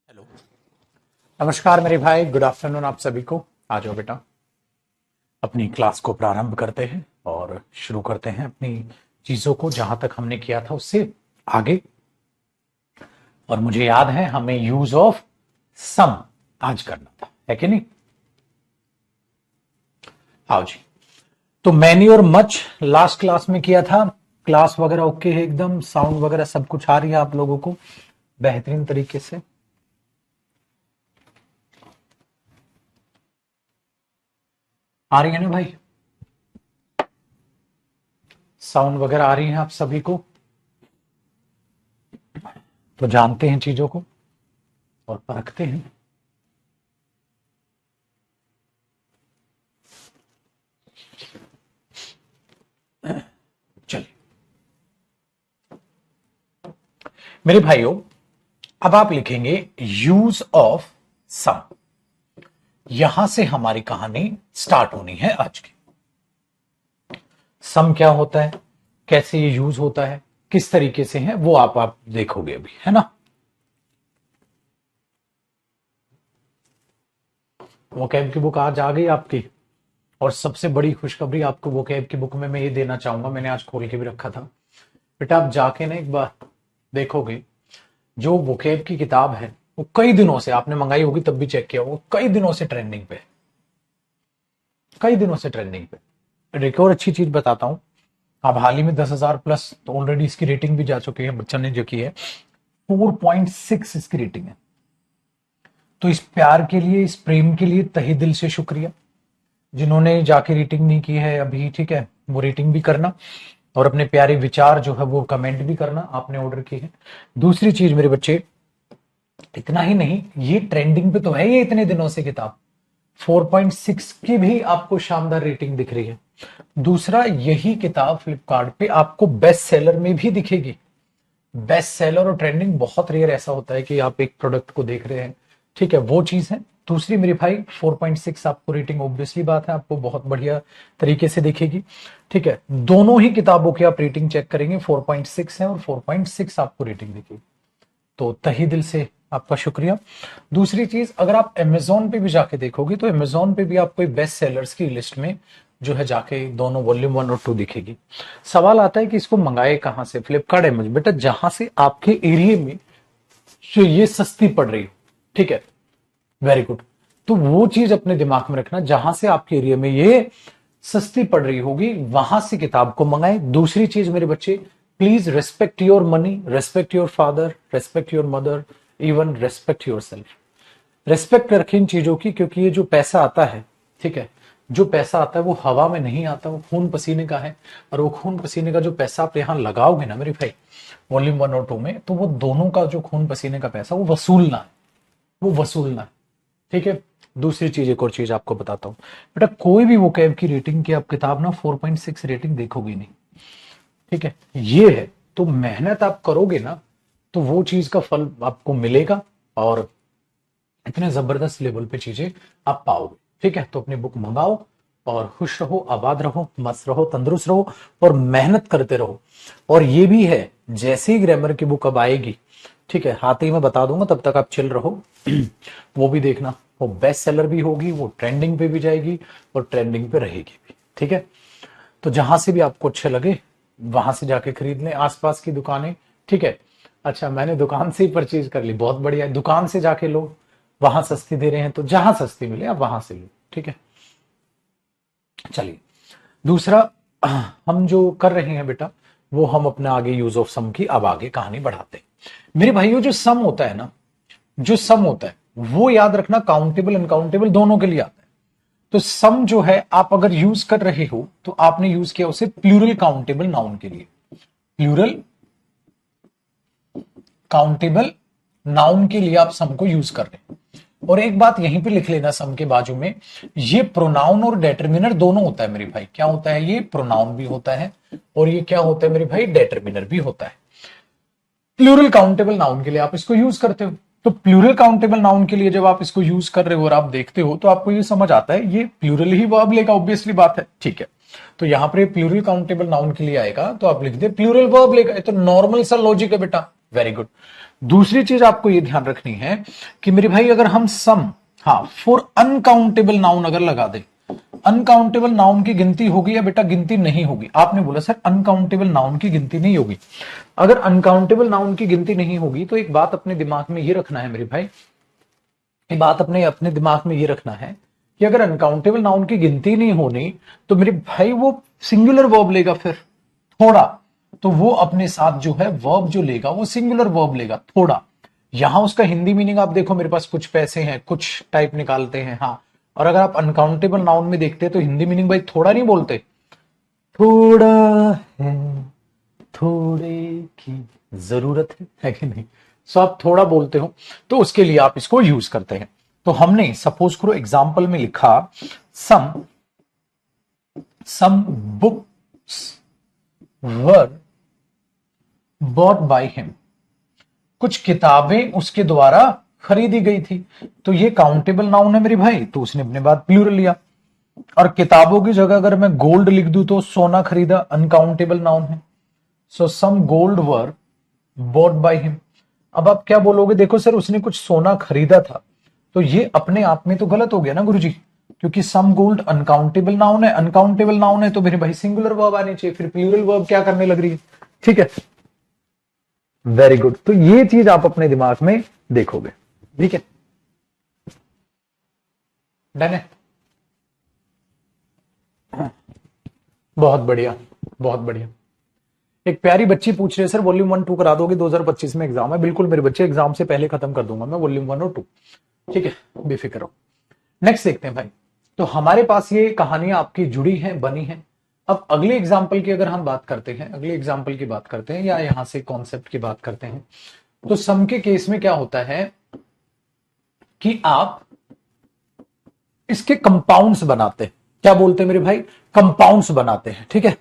Hello. नमस्कार मेरे भाई, गुड आफ्टरनून आप सभी को। आ जाओ बेटा, अपनी क्लास को प्रारंभ करते हैं और शुरू करते हैं अपनी चीजों को जहां तक हमने किया था उससे आगे। और मुझे याद है हमें यूज ऑफ सम आज करना था, है कि नहीं? आओ जी। तो मैनी और मच लास्ट क्लास में किया था। क्लास वगैरह ओके है, एकदम साउंड वगैरह सब कुछ आ रही है आप लोगों को बेहतरीन तरीके से? आ रही है ना भाई? साउंड वगैरह आ रही है आप सभी को? तो जानते हैं चीजों को और परखते हैं। चलिए मेरे भाइयों, अब आप लिखेंगे यूज ऑफ सम। यहां से हमारी कहानी स्टार्ट होनी है आज की। सम क्या होता है, कैसे ये यूज होता है, किस तरीके से है, वो आप देखोगे अभी, है ना? वोकैब की बुक आज आ गई आपकी। और सबसे बड़ी खुशखबरी आपको वोकैब की बुक में मैं ये देना चाहूंगा, मैंने आज खोल के भी रखा था बेटा। आप जाके ना एक बार देखोगे, जो वोकैब की किताब है वो कई दिनों से आपने मंगाई होगी, तब भी चेक किया, वो कई दिनों से ट्रेंडिंग पे है, कई दिनों से ट्रेंडिंग पे। एक और अच्छी चीज बताता हूं, अब हाल ही में 10,000 प्लस तो ऑलरेडी इसकी रेटिंग भी जा चुकी है, बच्चन ने जो की है 4.6 इसकी रेटिंग है। तो इस प्यार के लिए, इस प्रेम के लिए तहे दिल से शुक्रिया। जिन्होंने जाके रेटिंग नहीं की है अभी, ठीक है, वो रेटिंग भी करना और अपने प्यारे विचार जो है वो कमेंट भी करना, आपने ऑर्डर की है। दूसरी चीज मेरे बच्चे, इतना ही नहीं, ये ट्रेंडिंग पे तो है ये इतने दिनों से किताब, 4.6 की भी आपको शानदार रेटिंग दिख रही है। दूसरा, यही किताब फ्लिपकार्ट पे आपको बेस्ट सेलर में भी दिखेगी। बेस्ट सेलर और ट्रेंडिंग बहुत रेयर ऐसा होता है कि आप एक प्रोडक्ट को देख रहे हैं, ठीक है, वो चीज है। दूसरी मेरे भाई, 4.6 आपको रेटिंग ऑब्वियसली बात है आपको बहुत बढ़िया तरीके से दिखेगी, ठीक है। दोनों ही किताबों की आप रेटिंग चेक करेंगे, 4.6 है और 4.6 आपको रेटिंग दिखेगी। तो तहे दिल से आपका शुक्रिया। दूसरी चीज, अगर आप अमेजोन पे भी जाके देखोगे तो अमेजोन पे भी आपको बेस्ट सेलर्स की लिस्ट में जो है जाके दोनों वॉल्यूम 1 और 2 दिखेगी। सवाल आता है कि इसको मंगाए कहां से? फ्लिपकार्ट, अमेजोन, बेटा जहां से आपके एरिया में जो ये सस्ती पड़ रही हो, ठीक है, वेरी गुड। तो वो चीज अपने दिमाग में रखना, जहां से आपके एरिया में ये सस्ती पड़ रही होगी वहां से किताब को मंगाए। दूसरी चीज मेरे बच्चे, please respect your money, respect your father, respect your mother, even respect your self. Respect रखें इन चीजों की, क्योंकि ये जो पैसा आता है, ठीक है, जो पैसा आता है वो हवा में नहीं आता, वो खून पसीने का है। और वो खून पसीने का जो पैसा आप यहां लगाओगे ना मेरे भाई, वॉल्यूम 1 और 2 में, तो वो दोनों का जो खून पसीने का पैसा वो वसूलना है, वो वसूलना है, ठीक है। दूसरी चीज, एक और चीज आपको बताता हूं बेटा, कोई भी वोकैब की रेटिंग की आप किताब ना 4.6 रेटिंग देखोगे नहीं, ठीक है, ये है। तो मेहनत आप करोगे ना तो वो चीज का फल आपको मिलेगा और इतने जबरदस्त लेवल पे चीजें आप पाओगे, ठीक है। तो अपनी बुक मंगाओ और खुश रहो, आबाद रहो, मस्त रहो, तंदुरुस्त रहो और मेहनत करते रहो। और ये भी है, जैसे ही ग्रामर की बुक अब आएगी, ठीक है, हाथ ही में बता दूंगा, तब तक आप चिल रहो। वो भी देखना, वो बेस्ट सेलर भी होगी, वो ट्रेंडिंग पे भी जाएगी और ट्रेंडिंग पे रहेगी भी, ठीक है। तो जहां से भी आपको अच्छे लगे वहां से जाके खरीद लें, आसपास की दुकानें, ठीक है। अच्छा, मैंने दुकान से ही परचेज कर ली, बहुत बढ़िया है, दुकान से जाके लो, वहां सस्ती दे रहे हैं तो जहां सस्ती मिले आप वहां से लो, ठीक है। चलिए, दूसरा हम जो कर रहे हैं बेटा, वो हम अपना आगे यूज ऑफ सम की अब आगे कहानी बढ़ाते हैं। मेरे भाइयों, जो सम होता है ना, जो सम होता है वो याद रखना, काउंटेबल अनकाउंटेबल दोनों के लिए आता है। तो सम जो है आप अगर यूज कर रहे हो तो आपने यूज किया उसे प्लूरल काउंटेबल नाउन के लिए, प्लूरल काउंटेबल नाउन के लिए आप सम को यूज कर रहे हैं। और एक बात यहीं पे लिख लेना सम के बाजू में, ये प्रोनाउन और डेटरमिनर दोनों होता है मेरे भाई। क्या होता है? ये प्रोनाउन भी होता है और ये क्या होता है मेरे भाई? डेटरमिनर भी होता है। प्लूरल काउंटेबल नाउन के लिए आप इसको यूज करते हो। तो प्लूरल काउंटेबल नाउन के लिए जब आप इसको यूज कर रहे हो और आप देखते हो तो आपको ये समझ आता है ये प्लूरल ही वर्ब लेगा, ऑब्वियसली बात है, ठीक है। तो यहां पर प्लूरल काउंटेबल नाउन के लिए आएगा तो आप लिख दे प्लूरल वर्ब लेगा, ये तो नॉर्मल सा लॉजिक है बेटा, वेरी गुड। दूसरी चीज आपको ये ध्यान रखनी है कि मेरे भाई अगर हम सम, हाँ, फॉर अनकाउंटेबल नाउन अगर लगा दे, अनकाउंटेबल नाउन की गिनती होगी या बेटा गिनती नहीं होगी? आपने बोला सर अनकाउंटेबल नाउन की गिनती नहीं होगी। अगर अनकाउंटेबल नाउन की गिनती नहीं होगी तो एक बात अपने दिमाग में ये रखना है मेरे भाई, ये बात अपने अपने दिमाग में ये रखना है कि अगर अनकाउंटेबल नाउन की गिनती नहीं होनी तो मेरे भाई वो सिंगुलर वर्ब लेगा फिर थोड़ा, तो वो अपने साथ जो है वर्ब जो लेगा वो सिंगुलर वर्ब लेगा थोड़ा। यहां उसका हिंदी मीनिंग आप देखो, मेरे पास कुछ पैसे हैं, कुछ टाइप निकालते हैं, हाँ। और अगर आप अनकाउंटेबल नाउन में देखते हैं तो हिंदी मीनिंग भाई थोड़ा नहीं बोलते, थोड़ा है, थोड़े की जरूरत है कि नहीं? सो आप थोड़ा बोलते हो तो उसके लिए आप इसको यूज करते हैं। तो हमने सपोज करो एग्जाम्पल में लिखा some some books were bought by him, कुछ किताबें उसके द्वारा खरीदी गई थी। तो ये काउंटेबल नाउन है मेरे भाई, तो उसने अपने बात प्लूरल लिया। और किताबों की जगह अगर मैं गोल्ड लिख दूं तो सोना खरीदा, अनकाउंटेबल नाउन है। So some gold were bought by him. अब आप क्या बोलोगे, देखो सर उसने कुछ सोना खरीदा था, तो ये अपने आप में तो गलत हो गया ना गुरुजी, क्योंकि सम गोल्ड अनकाउंटेबल नाउन है, अनकाउंटेबल नाउन है तो मेरे भाई सिंगुलर वर्ब आनी चाहिए, फिर प्लूरल वर्ब क्या करने लग रही है? ठीक है, वेरी गुड। तो ये चीज आप अपने दिमाग में देखोगे, ठीक है, डन है। बहुत बढ़िया, बहुत बढ़िया। एक प्यारी बच्ची पूछ रही है सर वॉल्यूम 1 2 करा दोगे, 2025 में एग्जाम है। बिल्कुल मेरे बच्चे, एग्जाम से पहले खत्म कर दूंगा मैं वॉल्यूम 1 और 2, ठीक है, बेफिक्र रहो। नेक्स्ट देखते हैं भाई। तो हमारे पास ये कहानियां आपकी जुड़ी हैं, बनी हैं। अब अगले एग्जाम्पल की अगर हम बात करते हैं, अगले एग्जाम्पल की बात करते हैं या यहां से कॉन्सेप्ट की बात करते हैं, तो सम के केस में क्या होता है कि आप इसके कंपाउंड्स बनाते हैं। क्या बोलते हैं मेरे भाई? कंपाउंड्स बनाते हैं, ठीक है।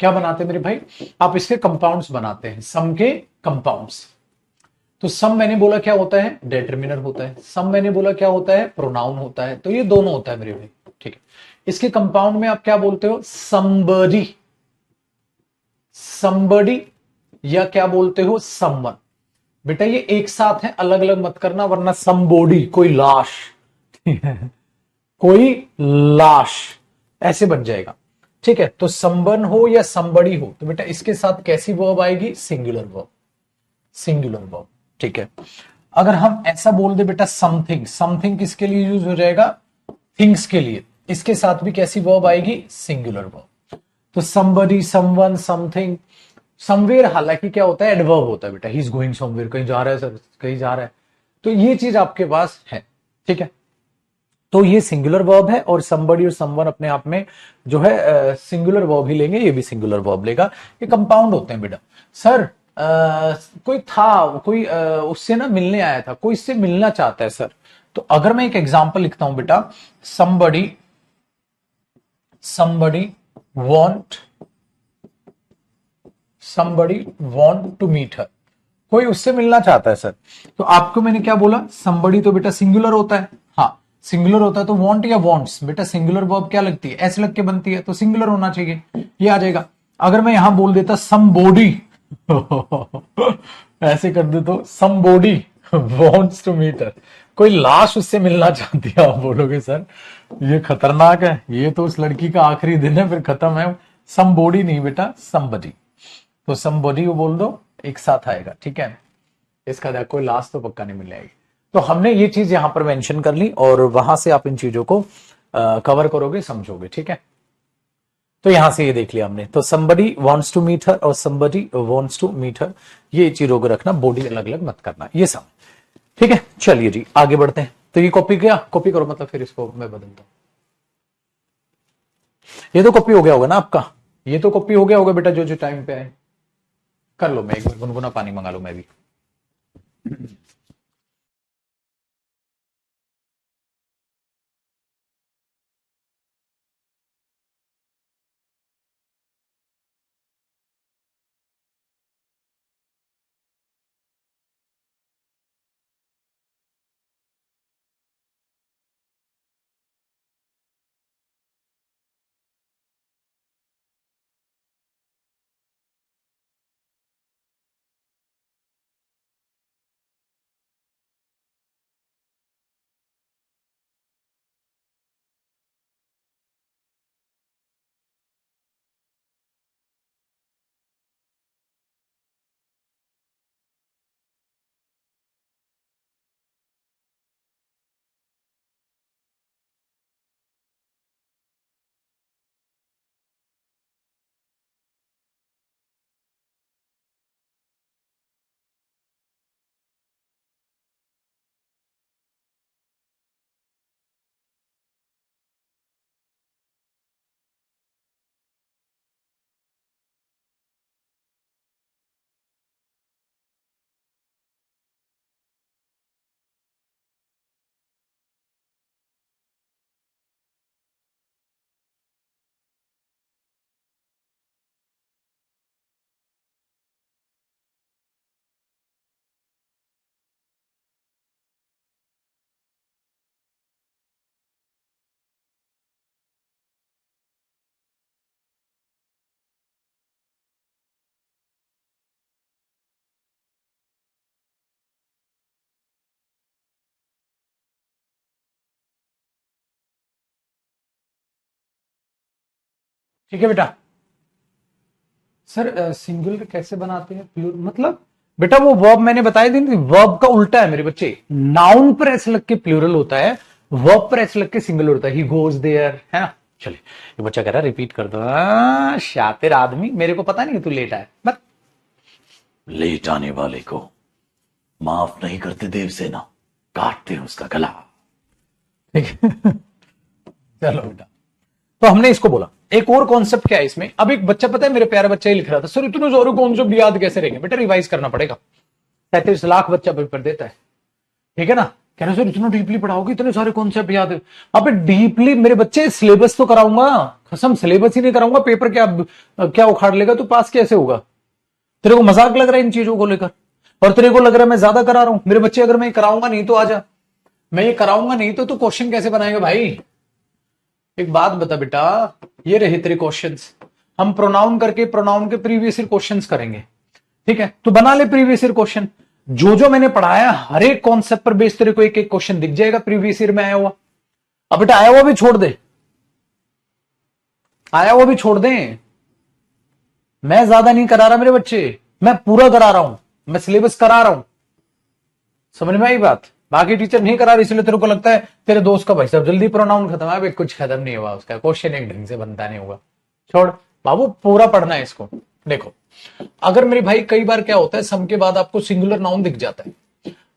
क्या बनाते हैं मेरे भाई? आप इसके कंपाउंड्स बनाते हैं, सम के कंपाउंड्स। तो सम मैंने बोला क्या होता है? डिटरमिनर होता है। सम मैंने बोला क्या होता है? प्रोनाउन होता है। तो ये दोनों होता है मेरे भाई, ठीक है। इसके कंपाउंड में आप क्या बोलते हो? समबडी, समबडी, या क्या बोलते हो? समवन। बेटा ये एक साथ है, अलग अलग मत करना वरना समबोडी कोई लाश, कोई लाश ऐसे बन जाएगा, ठीक है। तो समवन हो या समबड़ी हो तो बेटा इसके साथ कैसी वर्ब आएगी? सिंगुलर वर्ब, सिंगुलर वर्ब, ठीक है। अगर हम ऐसा बोल दे बेटा समथिंग, समथिंग किसके लिए यूज हो जाएगा? थिंग्स के लिए। इसके साथ भी कैसी वर्ब आएगी? Singular verb. तो समबडी, समवन, समथिंग, समवेयर हालांकि क्या होता है? एडवर्ब होता है बेटा, ही इज गोइंग समवेयर, कहीं जा रहा है सर, कहीं जा रहा है। तो ये चीज आपके पास है, ठीक है। तो ये सिंगुलर वर्ब है और समबडी और समवन अपने आप में जो है सिंगुलर वर्ब ही लेंगे, ये भी सिंगुलर वर्ब लेगा। ये कंपाउंड होते हैं बेटा। सर कोई था, कोई उससे ना मिलने आया था, कोई इससे मिलना चाहता है सर। तो अगर मैं एक एग्जांपल लिखता हूं बेटा, somebody, somebody want, somebody want to meet her, कोई उससे मिलना चाहता है सर। तो आपको मैंने क्या बोला? समबडी तो बेटा सिंगुलर होता है, हाँ सिंगुलर होता है। तो वांट या वांट्स, बेटा सिंगुलर वर्ब क्या लगती है? एस लग के बनती है, तो सिंगुलर होना चाहिए, ये आ जाएगा। अगर मैं यहां बोल देता समबॉडी ऐसे कर दे तो somebody wants to meet her, कोई लाश उससे मिलना चाहती है, आप बोलोगे सर ये खतरनाक है, ये तो उस लड़की का आखिरी दिन है, फिर खत्म है। समबॉडी नहीं बेटा, समबडी। तो समबडी को बोल दो, एक साथ आएगा, ठीक है। इसका कोई लास्ट तो पक्का नहीं मिल जाएगी। तो हमने ये चीज यहां पर मेंशन कर ली और वहां से आप इन चीजों को कवर करोगे, समझोगे, ठीक है। तो यहां से ये देख लिया हमने। तो somebody wants to meet her और somebody wants to meet her, ये चीजों को रखना, बॉडी अलग अलग मत करना, ये सब, ठीक है। चलिए जी आगे बढ़ते हैं। तो ये कॉपी किया, कॉपी करो, मतलब फिर इसको मैं बदलता हूं। ये तो कॉपी हो गया होगा ना आपका, ये तो कॉपी हो गया होगा बेटा, जो जो टाइम पे आए। कर लो, मैं एक बार गुनगुना पानी मंगा लो मैं भी। ठीक है बेटा। सर सिंगुलर कैसे बनाते हैं, प्लूरल मतलब बेटा वो वर्ब मैंने बताया थी, वर्ब का उल्टा है मेरे बच्चे। नाउन पर ऐसे लग के प्लूरल होता है, वर्ब पर ऐसे लग के सिंगुलर होता है। ही गोज देयर, है ना। चलिए ये बच्चा कह रहा है रिपीट कर दो। शातिर आदमी, मेरे को पता नहीं तू लेट आया, बस लेट आने वाले को माफ नहीं करते देवसेना, काटते हैं उसका गला। ठीक है चलो बेटा, तो हमने इसको बोला। एक और कॉन्सेप्ट क्या है इसमें, अब एक बच्चा, पता है मेरे प्यारा बच्चा ही लिख रहा था, सर इतने सारे कॉन्सेप्ट याद कैसे रहेंगे। बेटा रिवाइज करना पड़ेगा, 33 लाख बच्चा पेपर देता है, ठीक है ना। कह रहे सर इतना डीपली पढ़ाओगे, इतने सारे कॉन्सेप्ट याद है। अब डीपली मेरे बच्चे सिलेबस तो कराऊंगा, कसम सिलेबस ही नहीं कराऊंगा, पेपर क्या उखाड़ लेगा, तो पास कैसे होगा। तेरे को मजाक लग रहा है इन चीजों को लेकर, और तेरे को लग रहा है मैं ज्यादा करा रहा हूं। मेरे बच्चे अगर मैं कराऊंगा नहीं तो आजा, मैं ये कराऊंगा नहीं तो क्वेश्चन कैसे बनाएगा भाई। एक बात बता बेटा, ये रहे तेरे क्वेश्चंस, हम प्रोनाउन करके प्रोनाउन के प्रीवियस ईयर क्वेश्चंस करेंगे, ठीक है। तो बना ले प्रीवियस ईयर क्वेश्चन, जो मैंने पढ़ाया हर एक कॉन्सेप्ट पर बेस तेरे को एक एक क्वेश्चन दिख जाएगा प्रीवियस ईयर में आया हुआ। अब बेटा आया हुआ भी छोड़ दे, आया हुआ भी छोड़ दे। मैं ज्यादा नहीं करा रहा मेरे बच्चे, मैं पूरा करा रहा हूं, मैं सिलेबस करा रहा हूं, समझ में आई बात। बाकी टीचर नहीं करा रही, इसलिए तेरे को लगता है तेरे दोस्त का भाई साहब जल्दी प्रोनाउन खत्म है। कुछ खत्म नहीं हुआ, उसका क्वेश्चन एक ढंग से बनता नहीं होगा। छोड़ बाबू, पूरा पढ़ना है इसको। देखो अगर मेरे भाई कई बार क्या होता है, सम के बाद आपको सिंगुलर नाउन दिख जाता है,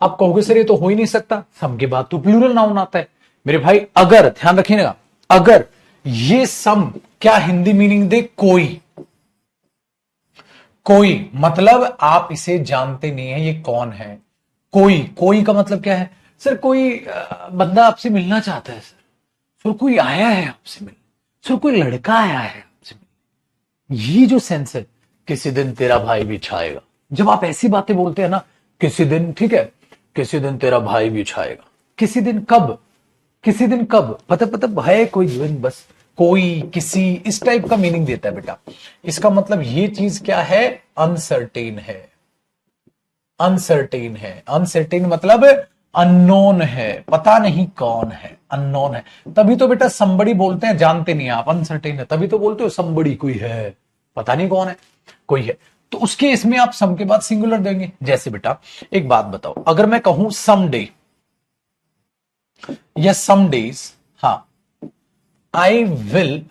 आप कहोगे सर ये तो हो ही नहीं सकता, सम के बाद तो प्लूरल नाउन आता है। मेरे भाई अगर ध्यान रखिएगा, अगर ये सम क्या हिंदी मीनिंग दे, कोई कोई मतलब आप इसे जानते नहीं है, ये कौन है। कोई का मतलब क्या है सर, कोई बंदा आपसे मिलना चाहता है सर कोई आया है आपसे मिलने, सर कोई लड़का आया है आपसे मिलने। ये जो सेंस है, किसी दिन तेरा भाई भी छाएगा, जब आप ऐसी बातें बोलते हैं ना, किसी दिन, ठीक है, किसी दिन तेरा भाई भी छाएगा, किसी दिन कब, किसी दिन कब, पता है कोई दिन, बस कोई, किसी, इस टाइप का मीनिंग देता है बेटा। इसका मतलब ये चीज क्या है, अनसर्टेन है, अनसर्टेन है। अनसर्टेन मतलब अननोन है, पता नहीं कौन है, अननोन है। तभी तो बेटा somebody बोलते हैं, जानते नहीं आप, अनसर्टेन है, तभी तो बोलते हो somebody, कोई है, पता नहीं कौन है, कोई है। तो उसके इसमें आप सम के बाद सिंगुलर देंगे। जैसे बेटा एक बात बताओ, अगर मैं कहूं समडे या समडेज, हाँ, I will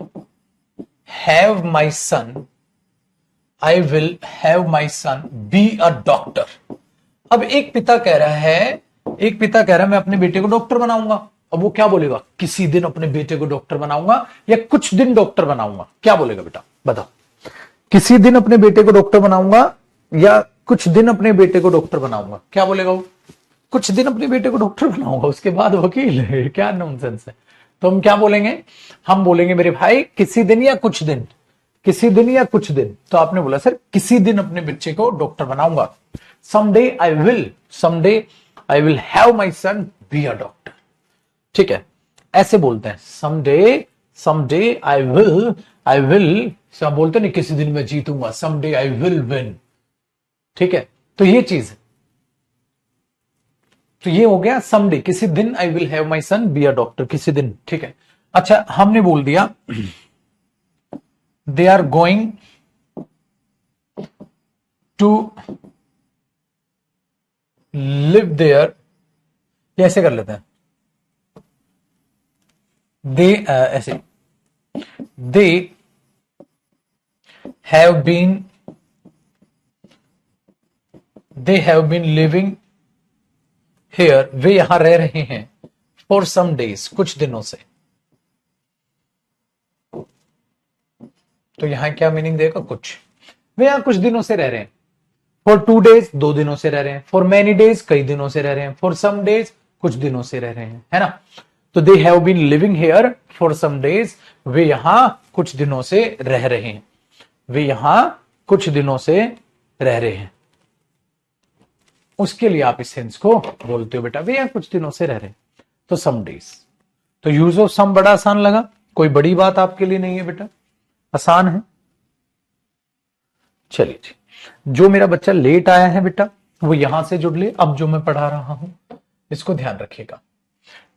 have my son, I will have my son be a doctor. अब एक पिता कह रहा है, एक पिता कह रहा है मैं अपने बेटे को डॉक्टर बनाऊंगा। अब वो क्या बोलेगा, किसी दिन अपने बेटे को डॉक्टर बनाऊंगा या कुछ दिन डॉक्टर बनाऊंगा, क्या बोलेगा बेटा बताओ। किसी दिन अपने बेटे को डॉक्टर बनाऊंगा या कुछ दिन अपने बेटे को डॉक्टर बनाऊंगा, क्या बोलेगा वो। कुछ दिन अपने बेटे को डॉक्टर बनाऊंगा, उसके बाद वकील है, क्या नॉनसेंस है। तो हम क्या बोलेंगे, हम बोलेंगे मेरे भाई किसी दिन या कुछ दिन, किसी दिन या कुछ दिन। तो आपने बोला सर किसी दिन अपने बच्चे को डॉक्टर बनाऊंगा, someday I will have my son be a doctor, ठीक है, ऐसे बोलते हैं। समडे आई विल सब बोलते नहीं, किसी दिन मैं जीतूंगा, समडे आई विल विन, ठीक है। तो ये चीज, तो ये हो गया समडे, किसी दिन I will have my son be a doctor, किसी दिन, ठीक है। अच्छा हमने बोल दिया they are going to live there, ऐसे कर लेते हैं, दे ऐसे, they have been living here, वे यहां रह रहे हैं, फॉर सम डेज, कुछ दिनों से। तो यहां क्या मीनिंग देगा, कुछ, वे यहां कुछ दिनों से रह रहे हैं। फॉर 2 डेज, 2 दिनों से रह रहे हैं। फॉर मैनी डेज, कई दिनों से रह रहे हैं। फॉर सम डेज, कुछ दिनों से रह रहे हैं, है ना। तो they have been living here for some days, वे यहां कुछ दिनों से रह रहे हैं, वे यहां कुछ दिनों से रह रहे हैं। उसके लिए आप इस सेंस को बोलते हो बेटा, वे यहां कुछ दिनों से रह रहे हैं, तो सम डेज। तो यूज ऑफ सम बड़ा आसान लगा, कोई बड़ी बात आपके लिए नहीं है बेटा, आसान है। चलिए जी, जो मेरा बच्चा लेट आया है बेटा वो यहां से जुड़ ले। अब जो मैं पढ़ा रहा हूं इसको ध्यान रखिएगा।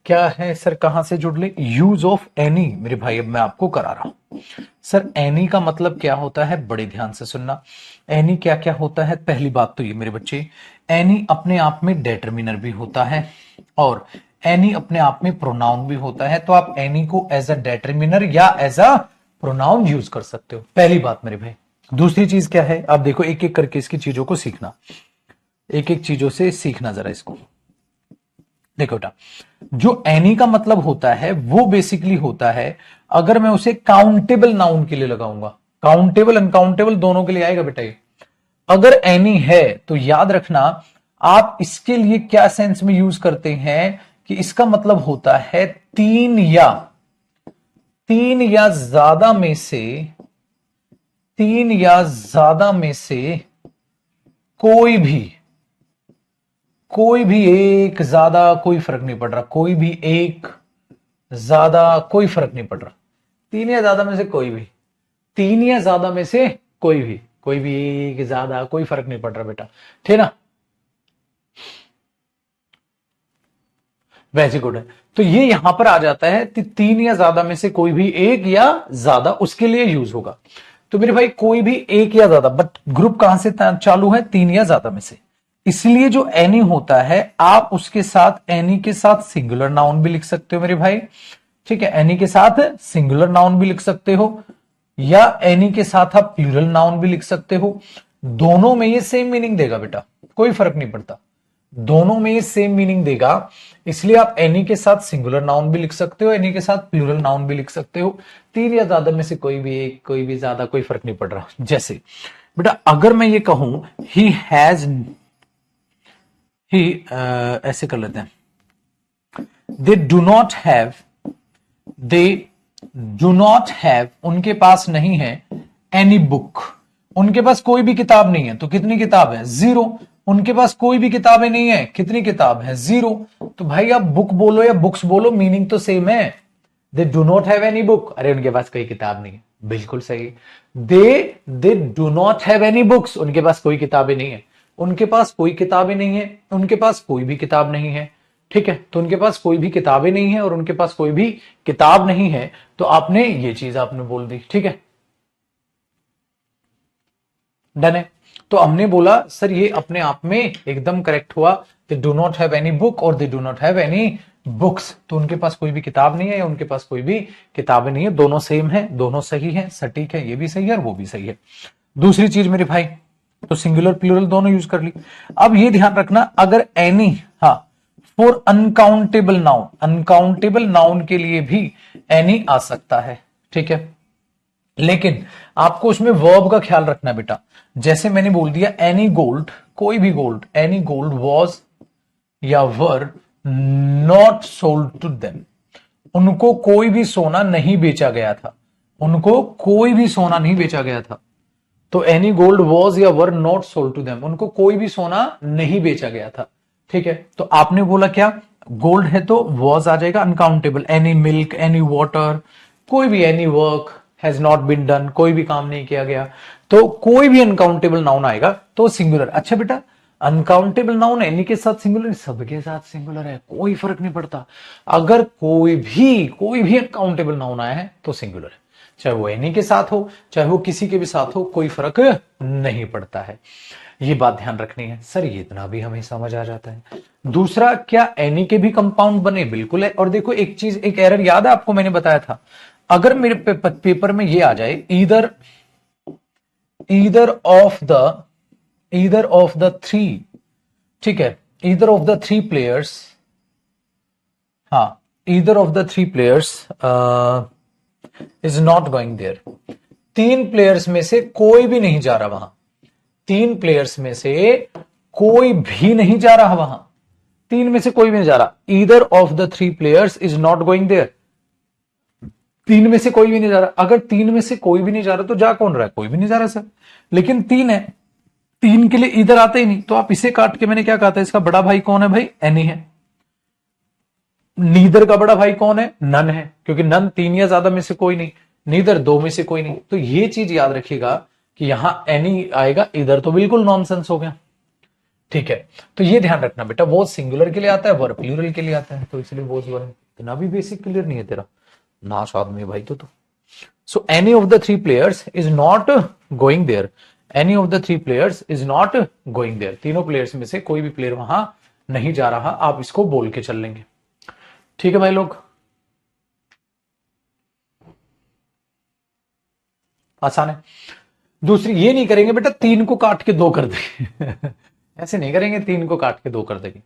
क्या है सर, कहां से जुड़ ले? यूज ऑफ एनी मेरे भाई, अब मैं आपको करा रहा हूं। सर एनी का मतलब क्या होता है, बड़े ध्यान से सुनना। एनी क्या क्या होता है? पहली बात तो ये मेरे बच्चे, एनी अपने आप में डेटर्मिनर भी होता है और एनी अपने आप में प्रोनाउन भी होता है। तो आप एनी को एज अ डेटर्मिनर या एज अ प्रोनाउन यूज कर सकते हो, पहली बात मेरे भाई। दूसरी चीज क्या है, आप देखो एक एक करके इसकी चीजों को सीखना, एक एक चीजों से सीखना जरा इसको। देखो बेटा, जो एनी का मतलब होता है वो बेसिकली होता है, अगर मैं उसे काउंटेबल नाउन के लिए लगाऊंगा, काउंटेबल अनकाउंटेबल दोनों के लिए आएगा बेटा ये। अगर एनी है तो याद रखना, आप इसके लिए क्या सेंस में यूज करते हैं कि इसका मतलब होता है तीन या ज्यादा में से, तीन या ज्यादा में से कोई भी एक ज्यादा, कोई फर्क नहीं पड़ रहा, कोई भी एक ज्यादा कोई फर्क नहीं पड़ रहा, तीन या ज्यादा में से कोई भी, तीन या ज्यादा में से कोई भी एक ज्यादा कोई फर्क नहीं पड़ रहा बेटा, ठीक ना? वैसे गुड है। तो ये यहां पर आ जाता है तीन या ज्यादा में से कोई भी एक या ज्यादा, उसके लिए यूज होगा। तो मेरे भाई कोई भी एक या ज्यादा, बट ग्रुप कहां से चालू है? तीन या ज्यादा में से। इसलिए जो एनी होता है, आप उसके साथ एनी के साथ सिंगुलर नाउन भी लिख सकते हो मेरे भाई, ठीक है? एनी के साथ सिंगुलर नाउन भी लिख सकते हो या एनी के साथ आप प्लूरल नाउन भी लिख सकते हो। दोनों में ये सेम मीनिंग देगा बेटा, कोई फर्क नहीं पड़ता, दोनों में ये सेम मीनिंग देगा। इसलिए आप एनी के साथ सिंगुलर नाउन भी लिख सकते हो, एनी के साथ प्लूरल नाउन भी लिख सकते हो। तीन या ज्यादा में से कोई भी एक, कोई भी ज्यादा, कोई फर्क नहीं पड़ रहा। जैसे बेटा अगर मैं ये कहूं ही हैज, ही ऐसे कर लेते हैं, they do not have, they do not have, उनके पास नहीं है, एनी बुक, उनके पास कोई भी किताब नहीं है। तो कितनी किताब है? जीरो। उनके पास कोई भी किताबें नहीं है, कितनी किताब है? जीरो। तो भाई आप बुक बोलो या बुक्स बोलो, मीनिंग तो सेम है। दे do not have any book, अरे उनके पास कोई किताब नहीं है, बिल्कुल सही। दे do not have any books, उनके पास कोई किताबें नहीं है, उनके पास कोई किताबें नहीं है, उनके पास कोई भी किताब नहीं है, ठीक है? तो उनके पास कोई भी किताबें नहीं है और उनके पास कोई भी किताब नहीं है, तो आपने ये चीज आपने बोल दी, ठीक है? डन है। तो हमने बोला सर ये अपने आप में एकदम करेक्ट हुआ, they do not have any book और they do not have any books, तो उनके पास कोई भी किताब नहीं है या उनके पास कोई भी किताबें नहीं है, दोनों सेम है, दोनों सही है, सटीक है, ये भी सही है और वो भी सही है। दूसरी चीज मेरे भाई, तो सिंगुलर प्लूरल दोनों यूज कर ली। अब ये ध्यान रखना, अगर एनी, हाँ, for uncountable noun, uncountable noun के लिए भी एनी आ सकता है, ठीक है? लेकिन आपको उसमें वर्ब का ख्याल रखना बेटा। जैसे मैंने बोल दिया एनी गोल्ड, कोई भी गोल्ड, एनी गोल्ड वॉज या were not sold to them, उनको कोई भी सोना नहीं बेचा गया था, उनको कोई भी सोना नहीं बेचा गया था। तो एनी गोल्ड वॉज या were not sold to them, उनको कोई भी सोना नहीं बेचा गया था, ठीक है? तो आपने बोला क्या, गोल्ड है तो वॉज आ जाएगा uncountable, any milk, any water, कोई भी, any work has not been done, कोई भी काम नहीं किया गया, तो कोई भी अनकाउंटेबल नाउन आएगा तो सिंगुलर। अच्छा बेटा, अनकाउंटेबल नाउन एनी के साथ सिंगुलर, सबके साथ सिंगुलर है, कोई फर्क नहीं पड़ता। अगर कोई भी अनकाउंटेबल नाउन आया है तो सिंगुलर है, चाहे वो एनी के साथ हो, चाहे वो किसी के भी साथ हो, कोई फर्क नहीं पड़ता है। ये बात ध्यान रखनी है। सर ये इतना भी हमें समझ आ जाता है। दूसरा, क्या एनी के भी कंपाउंड बने? बिल्कुल है। और देखो एक चीज, एक एरर याद है आपको, मैंने बताया था, अगर मेरे पेपर में ये आ जाए, ईदर ऑफ द थ्री, ठीक है, either of the three players, हाँ, either of the three players is not going there, तीन प्लेयर्स में से कोई भी नहीं जा रहा वहां, तीन प्लेयर्स में से कोई भी नहीं जा रहा वहां, तीन में से कोई भी नहीं जा रहा, either of the three players is not going there, तीन में से कोई भी नहीं जा रहा। अगर तीन में से कोई भी नहीं जा रहा तो जा कौन रहा है? कोई भी नहीं जा रहा सर, लेकिन तीन है, तीन के लिए इधर आते ही नहीं, तो आप इसे काट के, मैंने क्या कहा था, इसका बड़ा भाई कौन है भाई? एनी है। नीदर का बड़ा भाई कौन है? नन है, क्योंकि नन तीन या ज्यादा में से कोई नहीं, नीदर दो में से कोई नहीं। तो ये चीज याद रखिएगा कि यहां एनी आएगा, इधर तो बिल्कुल नॉनसेंस हो गया। ठीक है, तो ये ध्यान रखना बेटा, वो सिंगुलर के लिए आता है, वर प्लूरल के लिए आता है, तो इसलिए वो वर है। इतना भी बेसिक क्लियर नहीं है तेरा, नाश आदमी भाई तो। So any of the three players is not going there, any of the three players is not going there, तीनों प्लेयर्स में से कोई भी प्लेयर वहां नहीं जा रहा, आप इसको बोल के चल लेंगे। ठीक है भाई लोग, आसान है। दूसरी ये नहीं करेंगे बेटा, तीन को काट के दो कर देंगे ऐसे नहीं करेंगे, तीन को काट के दो कर देंगे।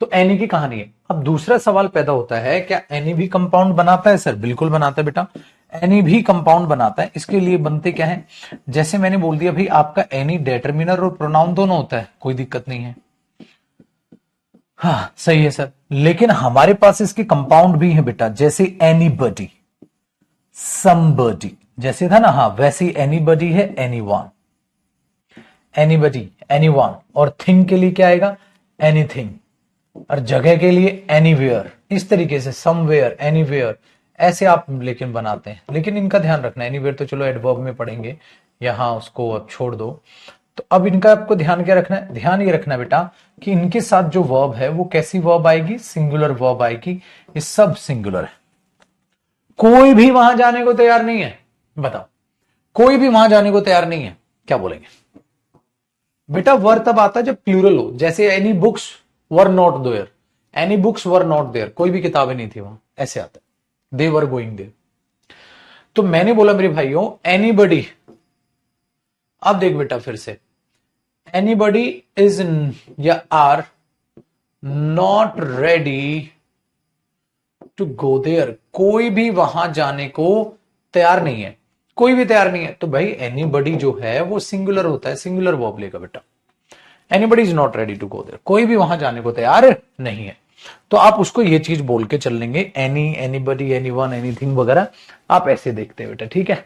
तो एनी की कहानी है। अब दूसरा सवाल पैदा होता है, क्या एनी भी कंपाउंड बनाता है? सर बिल्कुल बनाता है बेटा, एनी भी कंपाउंड बनाता है। इसके लिए बनते क्या है, जैसे मैंने बोल दिया भाई, आपका एनी डिटरमिनर और प्रोनाउन दोनों होता है, कोई दिक्कत नहीं है। हाँ सही है सर, लेकिन हमारे पास इसके कंपाउंड भी है बेटा, जैसे एनीबडी, समबडी, जैसे था ना, हाँ वैसे एनीबडी है, एनीवन, एनीबडी, एनीवन। और थिंग के लिए क्या आएगा, एनीथिंग। और जगह के लिए एनीवेयर, इस तरीके से समवेयर, एनीवेयर, ऐसे आप लेकिन बनाते हैं। लेकिन इनका ध्यान रखना, एनीवेयर तो चलो एडवर्ब में पढ़ेंगे, यहां उसको अब छोड़ दो। तो अब इनका आपको ध्यान क्या रखना है, ध्यान ये रखना बेटा कि इनके साथ जो वर्ब है वो कैसी वर्ब आएगी, सिंगुलर वर्ब आएगी। ये सब सिंगुलर है, कोई भी वहां जाने को तैयार नहीं है। बताओ, कोई भी वहां जाने को तैयार नहीं है, क्या बोलेंगे बेटा? वर तब आता है जब प्लूरल हो, जैसे any books were not there, any books were not there, कोई भी किताबें नहीं थी वहां, ऐसे आता है, दे वर गोइंग देयर। तो मैंने बोला मेरे भाइयों एनीबडी, अब देख बेटा फिर से, एनीबडी इज या are not ready to go there, कोई भी वहां जाने को तैयार नहीं है, कोई भी तैयार नहीं है। तो भाई एनीबडी जो है वो सिंगुलर होता है, सिंगुलर वर्ब लेगा बेटा। Anybody is not ready to go there, कोई भी वहां जाने को तैयार नहीं है। तो आप उसको ये चीज बोल के चल लेंगे, एनी, एनीबडी, एनीवन, एनीथिंग वगैरह, आप ऐसे देखते हैं बेटा। ठीक है,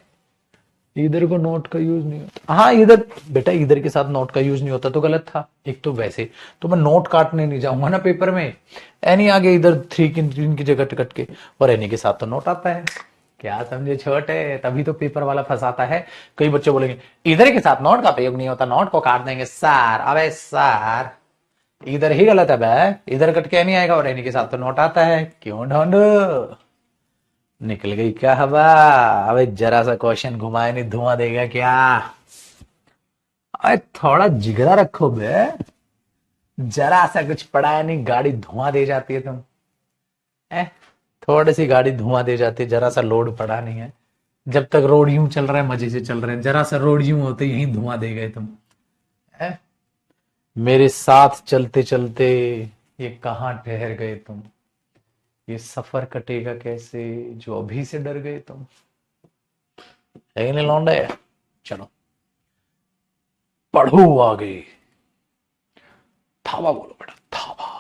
इधर को नोट का यूज नहीं होता, हाँ इधर बेटा, इधर के साथ नोट का यूज नहीं होता तो गलत था। एक तो वैसे तो मैं नोट काटने नहीं जाऊंगा ना पेपर में, एनी आगे इधर थ्री की जगह कट के, और एनी के साथ तो नोट आता है। क्या समझे छोटे, तभी तो पेपर वाला फंसाता है। कई बच्चे बोलेंगे इधर के साथ नोट का प्रयोग नहीं होता, नोट को काट देंगे। सर अबे सर, इधर ही गलत है बे, इधर कट के नहीं आएगा और एनी के साथ तो नोट आता है। क्यों ढूंढो, निकल गई क्या हवा? अबे जरा सा क्वेश्चन घुमाए नहीं धुआं देगा क्या? अरे थोड़ा जिगरा रखो बे, जरा सा कुछ पढ़ाया नहीं, गाड़ी धुआं दे जाती है तुम। थोड़ी सी गाड़ी धुआं दे जाती है, जरा सा लोड पड़ा नहीं है। जब तक रोड यूं चल रहा है मजे से चल रहे हैं, जरा सा रोड यूं होते यही धुआं दे गए तुम। मेरे साथ चलते चलते ये कहां ठहर गए तुम, ये सफर कटेगा कैसे जो अभी से डर गए तुम। है नहीं लौंडे? चलो पढ़ो आगे, थावा बोलो बेटा, थावा।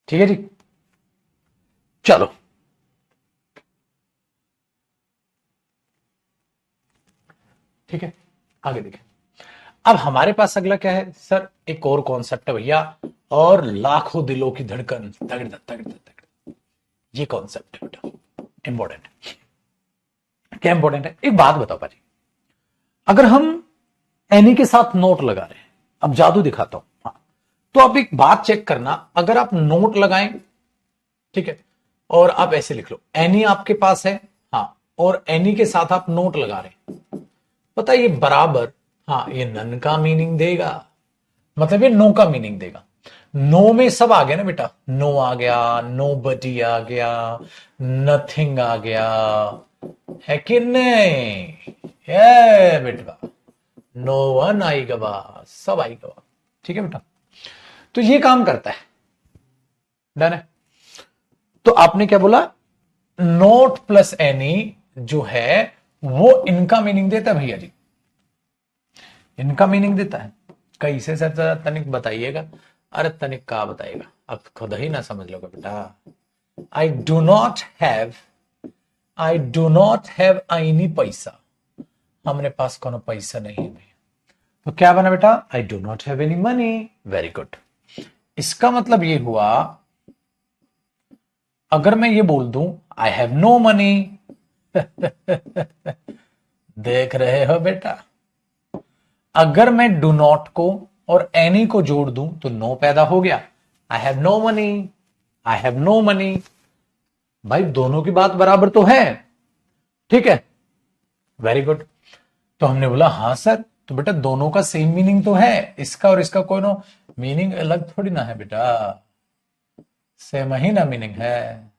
ठीक है जी, चलो ठीक है, आगे देखें। अब हमारे पास अगला क्या है सर, एक और कॉन्सेप्ट है भैया, और लाखों दिलों की धड़कन, तगड़ तगड़ तगड़, ये कॉन्सेप्ट है बेटा, इंपॉर्टेंट है। क्या इंपॉर्टेंट है? एक बात बताओ पाजी, अगर हम एनी के साथ नोट लगा रहे हैं, अब जादू दिखाता हूं, हाँ, तो आप एक बात चेक करना, अगर आप नोट लगाएं, ठीक है, और आप ऐसे लिख लो एनी आपके पास है, हाँ, और एनी के साथ आप नोट लगा रहे हैं, पता है ये बराबर, हाँ ये नन का मीनिंग देगा, मतलब ये नो का मीनिंग देगा। नो में सब आ गया ना बेटा, नो आ गया, नो बडी आ गया, नथिंग आ गया, है कि नहीं? है बेटा, नो वन आएगा बा, सब आएगा बा। ठीक है बेटा, तो ये काम करता है, डन है। तो आपने क्या बोला, नोट प्लस एनी जो है वो इनका मीनिंग देता है भैया जी, इनका मीनिंग देता है। कैसे सर जरा तनिक बताइएगा। अरे तनिक का बताइएगा, अब खुद ही ना समझ लोगे बेटा। आई do not have, I do not have any पैसा, हमरे पास कोनो पैसा नहीं है भैया। तो क्या बना बेटा, आई do not have any money. Very good. इसका मतलब ये हुआ, अगर मैं ये बोल दूं आई हैव नो मनी, देख रहे हो बेटा, अगर मैं डू नॉट को और एनी को जोड़ दूं तो नो पैदा हो गया। I have no money, I have no money. भाई दोनों की बात बराबर तो है, ठीक है, वेरी गुड। तो हमने बोला हाँ सर, तो बेटा दोनों का सेम मीनिंग तो है, इसका और इसका कोई नो मीनिंग अलग थोड़ी ना है बेटा, सेम ही ना मीनिंग है।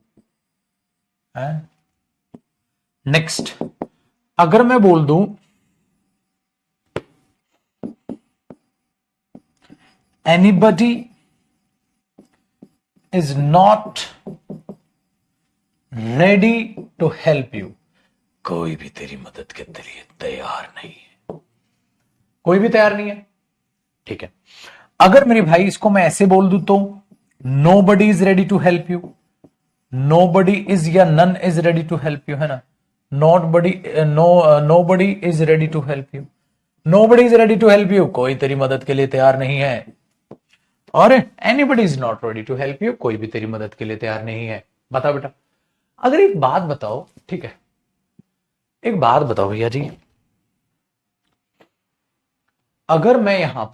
नेक्स्ट, अगर मैं बोल दूं anybody is not ready to help you, कोई भी तेरी मदद के लिए तैयार नहीं है, कोई भी तैयार नहीं है, ठीक है। अगर मेरे भाई इसको मैं ऐसे बोल दूं तो nobody is ready to help you, nobody is या none is ready to help you, है ना, not body, nobody is ready to help you, nobody is ready to help you, कोई तेरी मदद के लिए तैयार नहीं है। और anybody is not ready to help you, कोई भी तेरी मदद के लिए तैयार नहीं है। बताओ बेटा, अगर एक बात बताओ, ठीक है, एक बात बताओ भैया जी, अगर मैं यहां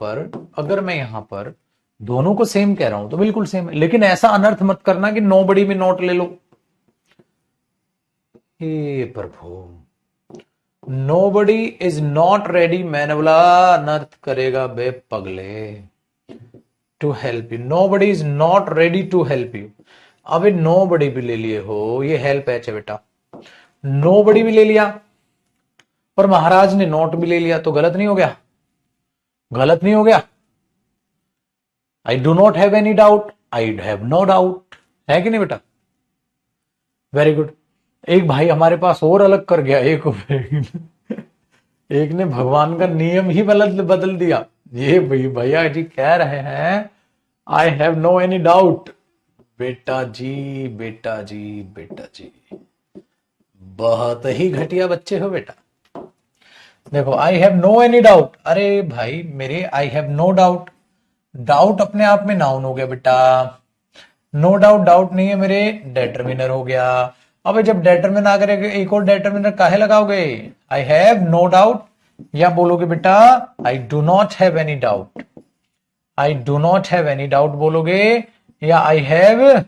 पर दोनों को सेम कह रहा हूं तो बिल्कुल सेम है, लेकिन ऐसा अनर्थ मत करना कि नो बडी में नोट ले लो। हे प्रभु, nobody is not ready, मैंने बोला अनर्थ करेगा बे पगले, to help you, nobody is not ready to help you. अबे नो बडी भी ले लिए हो, ये हेल्प है बेटा, नो बडी भी ले लिया और महाराज ने नोट भी ले लिया, तो गलत नहीं हो गया, गलत नहीं हो गया। I do not have any doubt, I have no doubt, है कि नहीं बेटा, वेरी गुड। एक भाई हमारे पास और अलग कर गया, एक ने भगवान का नियम ही बदल दिया। ये भैया जी कह रहे हैं I have no any doubt. बेटा जी, बेटा जी, बेटा जी, बहुत ही घटिया बच्चे हो बेटा। देखो I have no any doubt, अरे भाई मेरे I have no doubt, doubt अपने आप में नाउन हो गया बेटा, नो डाउट डाउट नहीं है मेरे, डेटरमिनर हो गया। अब जब डेटरमिनर आ करेगा एक और डेटरमिनर काहे लगाओगे, आई हैव नो डाउट, या बोलोगे बेटा आई do not have any doubt, I do not have any doubt बोलोगे, या आई हैव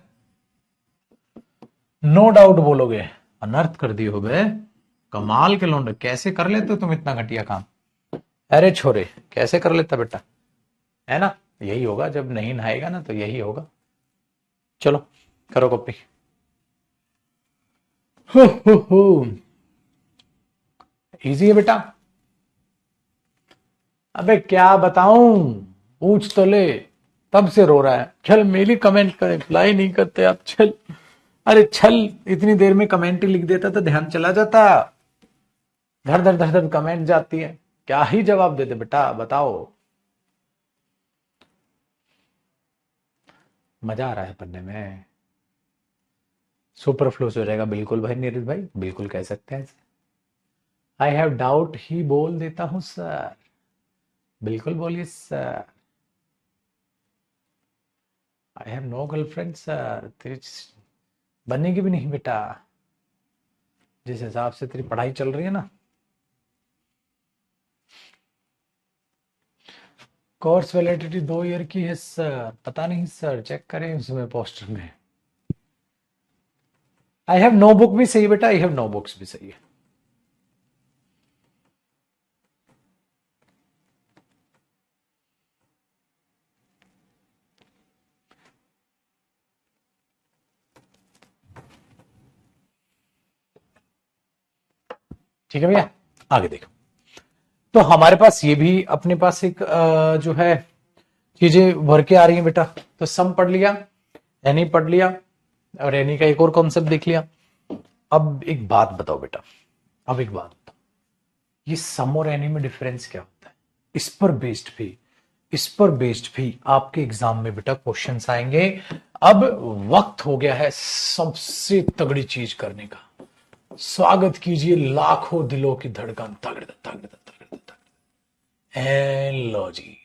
नो डाउट बोलोगे। अनर्थ कर दिए हो बे, कमाल के लोंडे, कैसे कर लेते हो तुम इतना घटिया काम। अरे छोरे कैसे कर लेता बेटा, है ना, यही होगा जब नहीं नहाएगा ना, तो यही होगा। चलो करो कॉपी। इजी है बेटा। अबे क्या बताऊं, पूछ तो ले, तब से रो रहा है। चल मेरी कमेंट कर, रिप्लाई नहीं करते आप, चल। अरे छल, इतनी देर में कमेंट ही लिख देता तो ध्यान चला जाता, धर धर धर धर कमेंट जाती है, क्या ही जवाब देते बेटा, बताओ। मजा आ रहा है पढ़ने में, सुपर फ्लूस हो जाएगा बिल्कुल भाई, नीरज भाई बिल्कुल कह सकते हैं। आई हैव डाउट ही बोल देता हूं सर, बिल्कुल बोलिए sir. I have no girlfriend sir, तेरी बनेगी भी नहीं बेटा, जिस हिसाब से तेरी पढ़ाई चल रही है ना। कोर्स वैलिडिटी 2 ईयर की है सर, पता नहीं सर, चेक करें उसमें पोस्टर में। आई हैव नो बुक भी सही है बेटा, आई हैव नो बुक्स भी सही है। ठीक है भैया, आगे देखो। तो हमारे पास ये भी अपने पास एक जो है चीजें भर के आ रही हैं बेटा। तो सम पढ़ लिया, एनी पढ़ लिया, और एनी का एक और कॉन्सेप्ट देख लिया। अब एक बात बताओ बेटा, अब एक बात बताओ, ये सम और एनी में डिफरेंस क्या होता है? इस पर बेस्ड भी आपके एग्जाम में बेटा क्वेश्चंस आएंगे। अब वक्त हो गया है सबसे तगड़ी चीज करने का। स्वागत कीजिए लाखों दिलों की धड़कन, तगड़ तगड़ तगड़ तगड़, लो जी,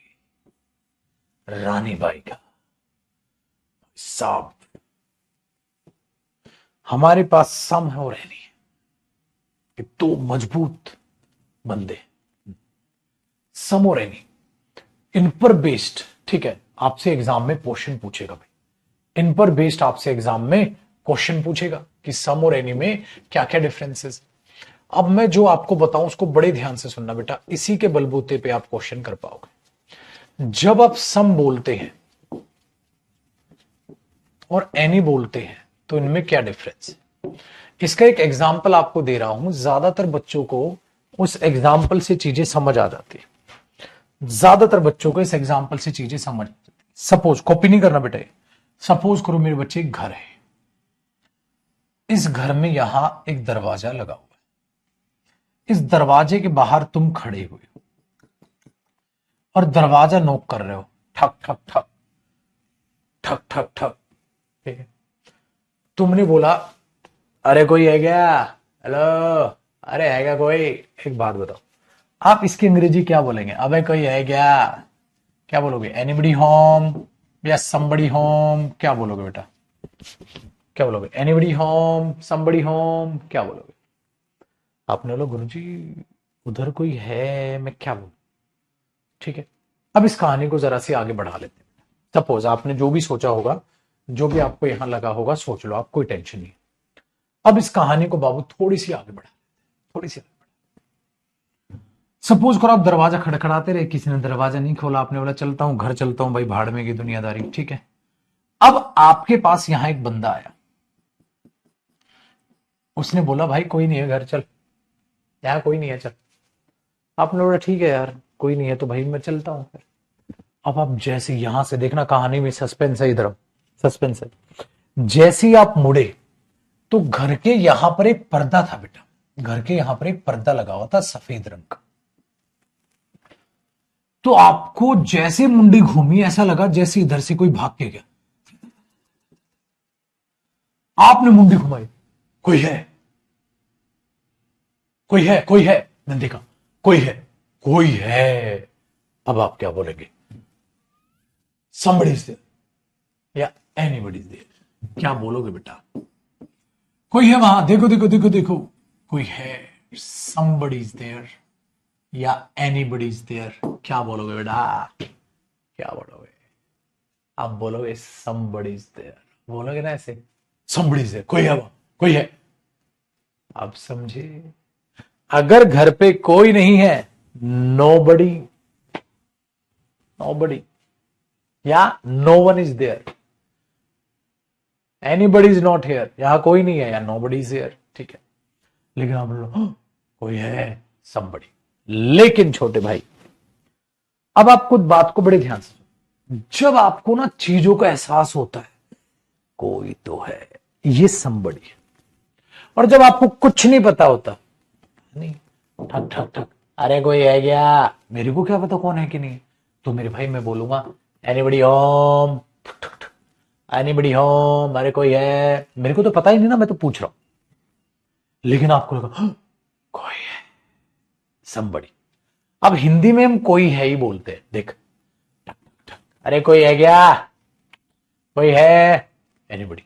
रानी बाई का साहब। हमारे पास सम है और एनी है, ये दो मजबूत बंदे, सम और एनी, इन पर बेस्ड। ठीक है, आपसे एग्जाम में क्वेश्चन पूछेगा भाई, इन पर बेस्ड आपसे एग्जाम में क्वेश्चन पूछेगा कि सम और एनी में क्या क्या डिफरेंसेस। अब मैं जो आपको बताऊं उसको बड़े ध्यान से सुनना बेटा, इसी के बलबूते पे आप क्वेश्चन कर पाओगे। जब आप सम बोलते हैं और एनी बोलते हैं तो इनमें क्या डिफरेंस है, इसका एक एग्जाम्पल आपको दे रहा हूं। ज्यादातर बच्चों को उस एग्जाम्पल से चीजें समझ आ जाती है, ज्यादातर बच्चों को इस एग्जाम्पल से चीजें समझ। सपोज, कॉपी नहीं करना बेटा, सपोज करो मेरे बच्चे एक घर है, इस घर में यहां एक दरवाजा लगा हुआ है, इस दरवाजे के बाहर तुम खड़े हुए हो और दरवाजा नॉक कर रहे हो, ठक ठक ठक ठक ठक ठक। ठीक है, तुमने बोला अरे कोई है क्या, हेलो, अरे है क्या कोई। एक बात बताओ, आप इसकी अंग्रेजी क्या बोलेंगे? अबे कोई है क्या, क्या बोलोगे? एनीबडी होम या समबडी होम, क्या बोलोगे बेटा? क्या बोलोगे? एनीबडी होम, समबडी होम, क्या बोलोगे? आपने बोला गुरुजी उधर कोई है, मैं क्या बोलूं? ठीक है, अब इस कहानी को जरा सी आगे बढ़ा लेते हैं। सपोज आपने जो भी सोचा होगा, जो भी आपको यहां लगा होगा, सोच लो, आप कोई टेंशन नहीं। अब इस कहानी को बाबू थोड़ी सी आगे बढ़ा, थोड़ी सी। सपोज करो आप दरवाजा खड़खड़ाते रहे, किसी ने दरवाजा नहीं खोला, आपने बोला चलता हूं घर, चलता हूं भाई, भाड़ में की दुनियादारी। ठीक है, अब आपके पास यहां एक बंदा आया, उसने बोला भाई कोई नहीं है घर, चल, यहां कोई नहीं है, चल। आपने बोला ठीक है यार कोई नहीं है तो भाई मैं चलता हूं फिर। अब आप जैसे यहां से, देखना कहानी में सस्पेंस है, इधर सस्पेंस है। जैसे ही आप मुड़े तो घर के यहां पर एक पर्दा था बेटा, घर के यहां पर एक पर्दा लगा हुआ था सफेद रंग का। तो आपको जैसे मुंडी घूमी ऐसा लगा जैसे इधर से कोई भाग के गया। आपने मुंडी घुमाई, कोई है, कोई है, कोई है, मैंने देखा कोई है, कोई है। अब आप क्या बोलेंगे? somebody is there या anybody is there, क्या बोलोगे बेटा? कोई है वहां, देखो देखो देखो देखो, कोई है, somebody is there या anybody is there, क्या बोलोगे बेटा? क्या बोलोगे? आप बोलोगे somebody is there, बोलोगे ना ऐसे, somebody is there, कोई है वहां, कोई है। आप समझे? अगर घर पे कोई नहीं है, nobody, nobody या no one is there, anybody is not here, यहां कोई नहीं है या nobody is here। ठीक है, लेकिन आप बोलो कोई है, somebody। लेकिन छोटे भाई, अब आप खुद बात को बड़े ध्यान से, जब आपको ना चीजों का एहसास होता है कोई तो है, ये somebody है, और जब आपको कुछ नहीं पता होता, नहीं, ठक ठक ठक, अरे कोई है क्या, मेरे को क्या पता कौन है कि नहीं, तो मेरे भाई मैं बोलूंगा एनीबडी होम, एनीबडी होम, अरे कोई है, मेरे को तो पता ही नहीं ना, मैं तो पूछ रहा हूं। लेकिन आपको लगा कोई है, समबड़ी। अब हिंदी में हम कोई है ही बोलते हैं, देख, अरे कोई है क्या, कोई है, एनीबडी,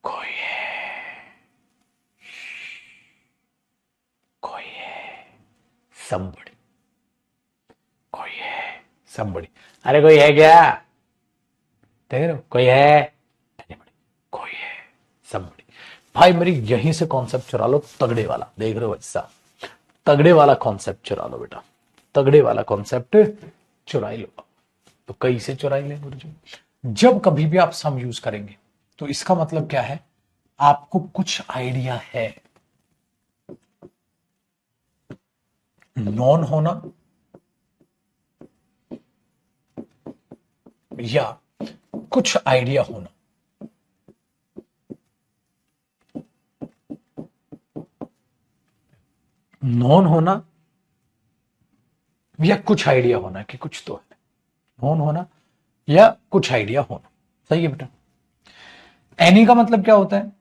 कोई है, कोई है, समबड़ी, कोई है, समबड़ी, अरे कोई है क्या, देख रहे हो, कोई है, एनीबडी, कोई है, समबड़ी। भाई मेरी यहीं से कॉन्सेप्ट चुरा लो, तगड़े वाला, देख रहे हो ऐसा, तगड़े वाला कॉन्सेप्ट चुरा लो बेटा, तगड़े वाला कॉन्सेप्ट चुरा लो। तो कई से चुराई ले गुरुजी। जब कभी भी आप सम यूज करेंगे तो इसका मतलब क्या है, आपको कुछ आइडिया है, नॉन होना या कुछ आइडिया होना। नॉन होना या कुछ आइडिया होना कि कुछ तो है, नॉन होना या कुछ आइडिया होना। सही है बेटा। एनी का मतलब क्या होता है?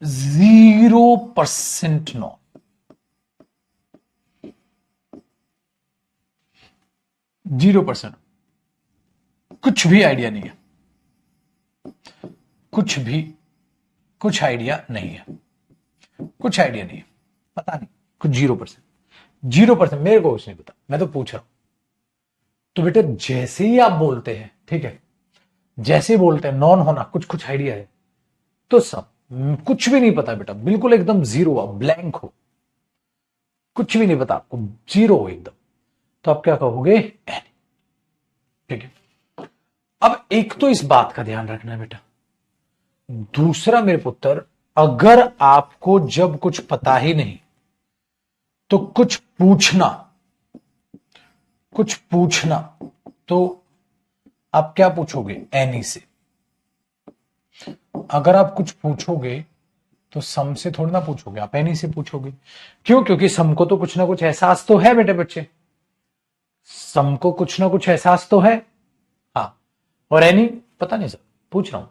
0% नॉन, 0%, कुछ भी आइडिया नहीं है, कुछ भी, कुछ आइडिया नहीं है, कुछ आइडिया नहीं है, पता नहीं कुछ। 0%, 0%, मेरे को कुछ नहीं पता, मैं तो पूछ रहा हूं। तो बेटा जैसे ही आप बोलते हैं, ठीक है, जैसे ही बोलते हैं नॉन होना, कुछ कुछ आइडिया है, तो सब कुछ भी नहीं पता बेटा, बिल्कुल एकदम जीरो, आप ब्लैंक हो, कुछ भी नहीं पता आपको, जीरो हो एकदम, तो आप क्या कहोगे? एनी। ठीक है। अब एक तो इस बात का ध्यान रखना है बेटा, दूसरा मेरे पुत्र, अगर आपको जब कुछ पता ही नहीं तो कुछ पूछना, कुछ पूछना, तो आप क्या पूछोगे? एनी से। अगर आप कुछ पूछोगे तो सम से थोड़ी ना पूछोगे, आप एनी से पूछोगे। क्यों? क्योंकि सम को तो कुछ ना कुछ एहसास तो है बेटे बच्चे, सम को कुछ ना कुछ एहसास तो है। हाँ, और एनी पता नहीं सर, पूछ रहा हूं।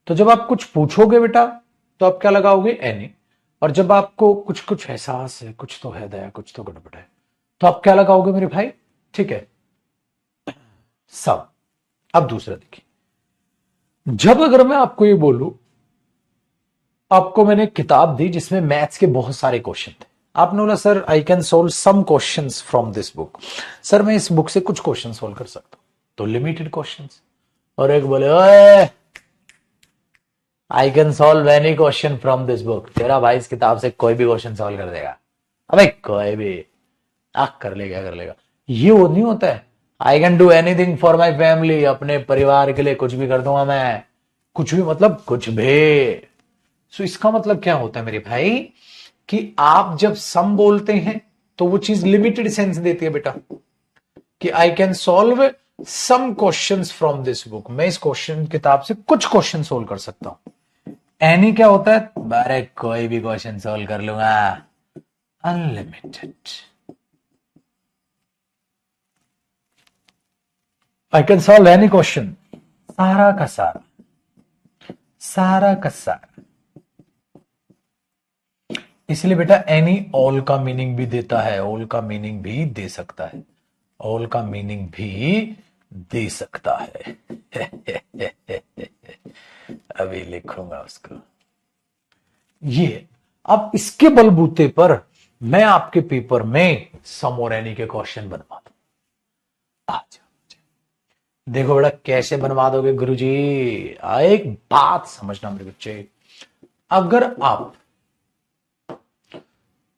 तो जब आप कुछ पूछोगे बेटा तो आप क्या लगाओगे? एनी। और जब आपको कुछ कुछ एहसास है, कुछ तो है दया, कुछ तो गड़बड़ है, तो आप क्या लगाओगे मेरे भाई? ठीक है, सब। अब दूसरा देखिए, जब अगर मैं आपको ये बोलूं, आपको मैंने किताब दी जिसमें मैथ्स के बहुत सारे क्वेश्चन थे, आपने बोला sir I can solve some questions from this book, sir मैं इस बुक से कुछ क्वेश्चन सोल्व कर सकता हूं, तो लिमिटेड क्वेश्चंस। और एक बोले ओए आई can solve any question from this book, तेरा भाई इस किताब से कोई भी क्वेश्चन सॉल्व कर देगा, अबे कोई भी आख कर लेगा, कर लेगा। ये वो नहीं होता है, I can do anything for my family, अपने परिवार के लिए कुछ भी कर दूंगा मैं, कुछ भी मतलब कुछ भी। सो इसका मतलब क्या होता है मेरे भाई, कि आप जब सम बोलते हैं तो वो चीज लिमिटेड सेंस देती है बेटा, कि I can solve some questions from this book, मैं इस क्वेश्चन किताब से कुछ क्वेश्चन सोल्व कर सकता हूं। एनी क्या होता है? अरे कोई भी क्वेश्चन सोल्व कर लूंगा, unlimited. I can solve any question, सारा का सारा, सारा का सारा। इसलिए बेटा एनी ऑल का मीनिंग भी देता है, ऑल का मीनिंग भी दे सकता है, ऑल का मीनिंग भी दे सकता है। अभी लिखूंगा उसको। ये अब इसके बलबूते पर मैं आपके पेपर में सम और एनी के क्वेश्चन बनवा दूं। आ जाओ। देखो बेटा कैसे बनवा दोगे गुरुजी, एक बात समझना मेरे बच्चे, अगर आप,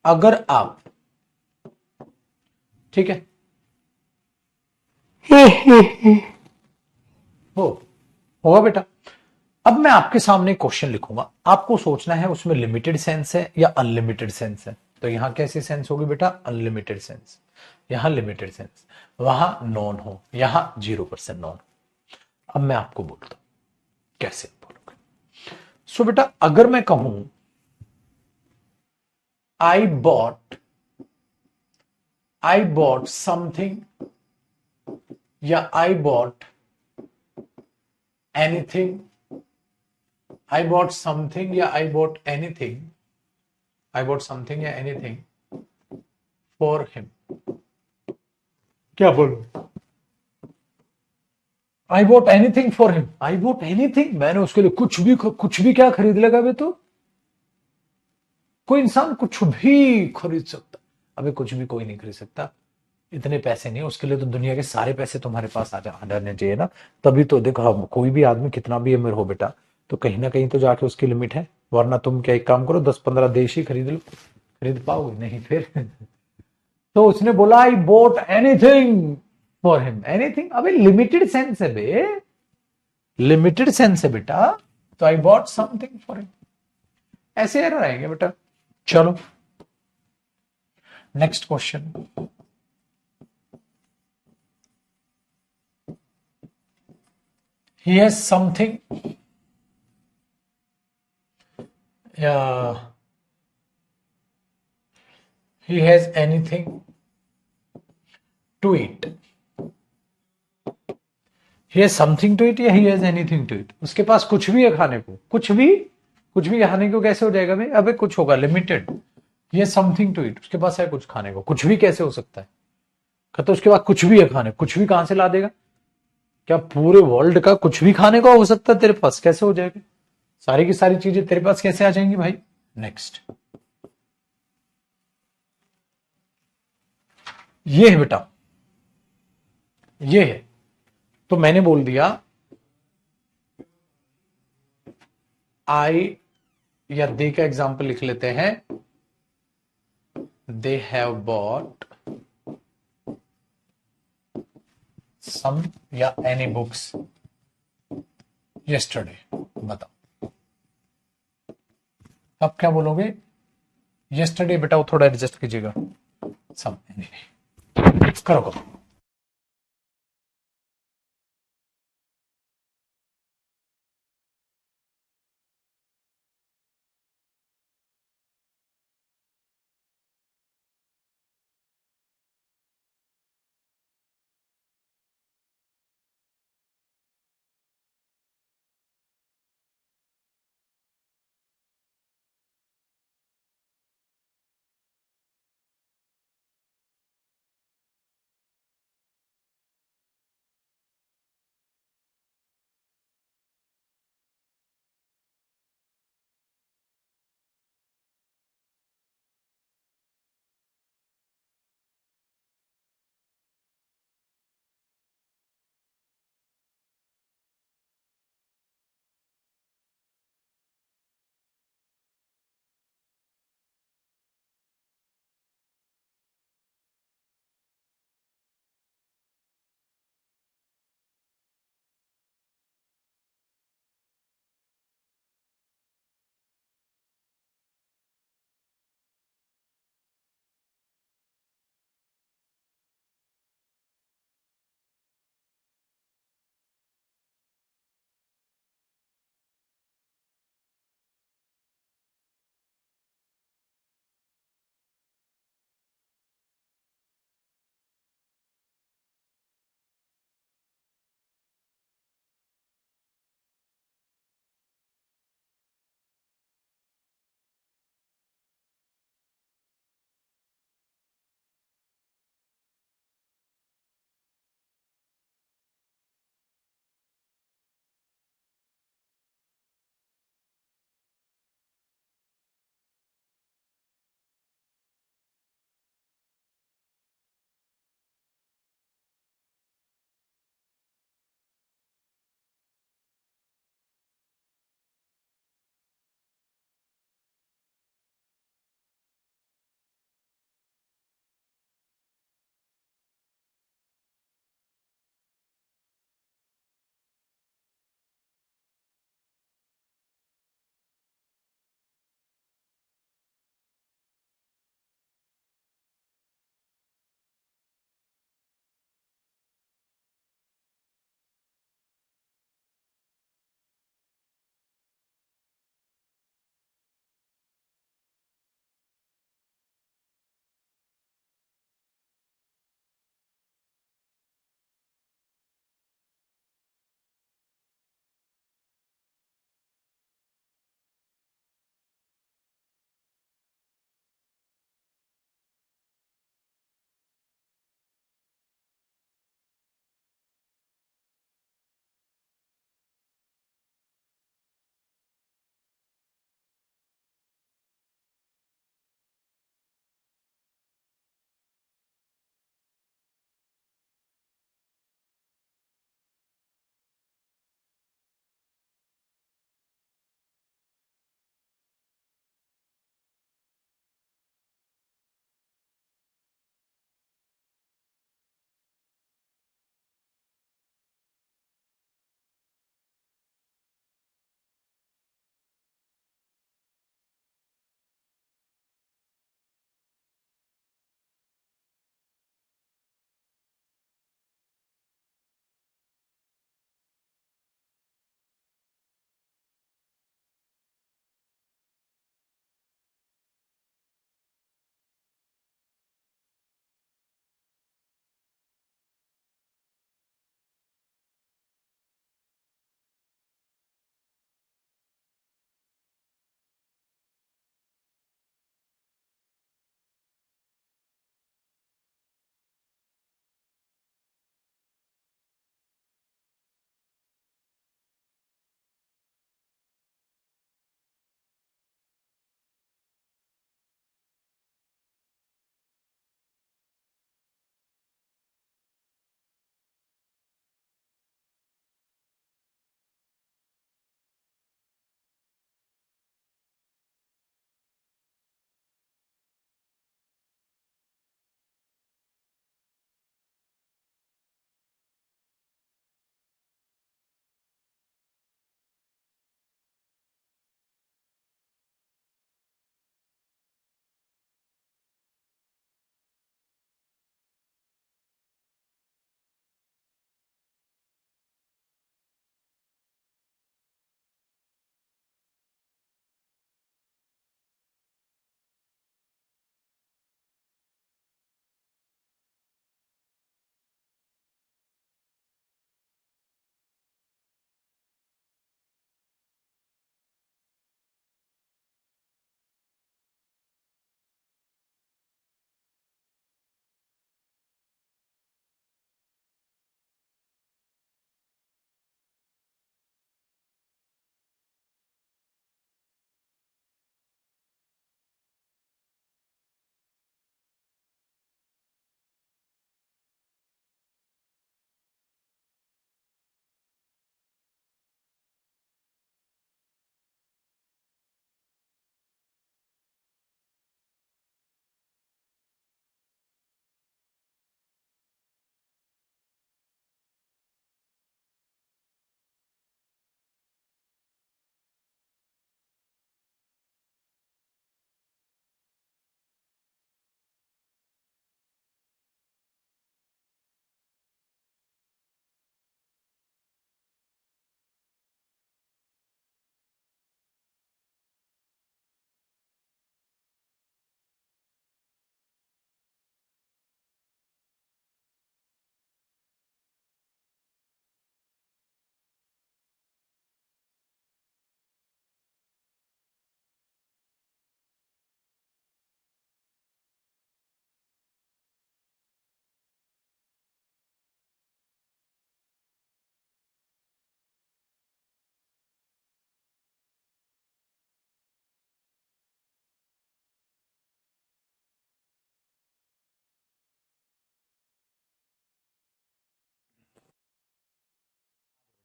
अगर आप, ठीक है, हो होगा बेटा। अब मैं आपके सामने क्वेश्चन लिखूंगा, आपको सोचना है उसमें लिमिटेड सेंस है या अनलिमिटेड सेंस है। तो यहां कैसी सेंस होगी बेटा? Unlimited sense. यहां लिमिटेड सेंस, वहां नॉन हो, यहां 0% नॉन। अब मैं आपको बोलता हूं कैसे बोलोगे। सो बेटा अगर मैं कहूं I bought, I bought something, या I bought anything, I bought something या I bought anything, I bought something या एनीथिंग फॉर हिम, क्या बोलूं? I what anything for him, I what anything, मैंने उसके लिए कुछ भी क्या खरीद लेगा बे? तो कोई इंसान कुछ भी खरीद सकता, अबे कुछ भी कोई नहीं खरीद सकता, इतने पैसे नहीं, उसके लिए तो दुनिया के सारे पैसे तुम्हारे पास आ जाने चाहिए ना। तभी तो देखो, हम कोई भी आदमी कितना भी अमीर हो बेटा, तो कहीं ना कहीं तो जाके उसकी लिमिट है, वरना तुम क्या एक काम करो 10-15 देश ही खरीद लो, खरीद पाओगे नहीं फिर। तो उसने बोला I boat anything for him, anything, अबे लिमिटेड सेंस है बे, लिमिटेड सेंस है बेटा, तो I bought something for him, ऐसे एरर आएंगे बेटा। चलो next question, he has something, या he has anything to eat, he has something to eat या he has anything to eat, उसके पास कुछ भी है खाने को, कुछ भी खाने को कैसे हो जाएगा भाई, अबे कुछ होगा limited, he has something to eat, उसके पास है कुछ खाने को, कुछ भी कैसे हो सकता है, कहते उसके बाद कुछ भी है खाने, कुछ भी कहां से ला देगा, क्या पूरे वर्ल्ड का कुछ भी खाने को हो सकता है तेरे पास, कैसे हो जाएगा, सारी की सारी चीजें तेरे पास कैसे आ जाएंगी भाई। नेक्स्ट, ये है बेटा, ये है, तो मैंने बोल दिया आई या दे का एग्जाम्पल लिख लेते हैं, दे हैव बॉट सम या एनी बुक्स यस्टरडे, बताओ अब क्या बोलोगे, यस्टरडे बेटा वो थोड़ा एडजस्ट कीजिएगा, सम एनी, करो करो।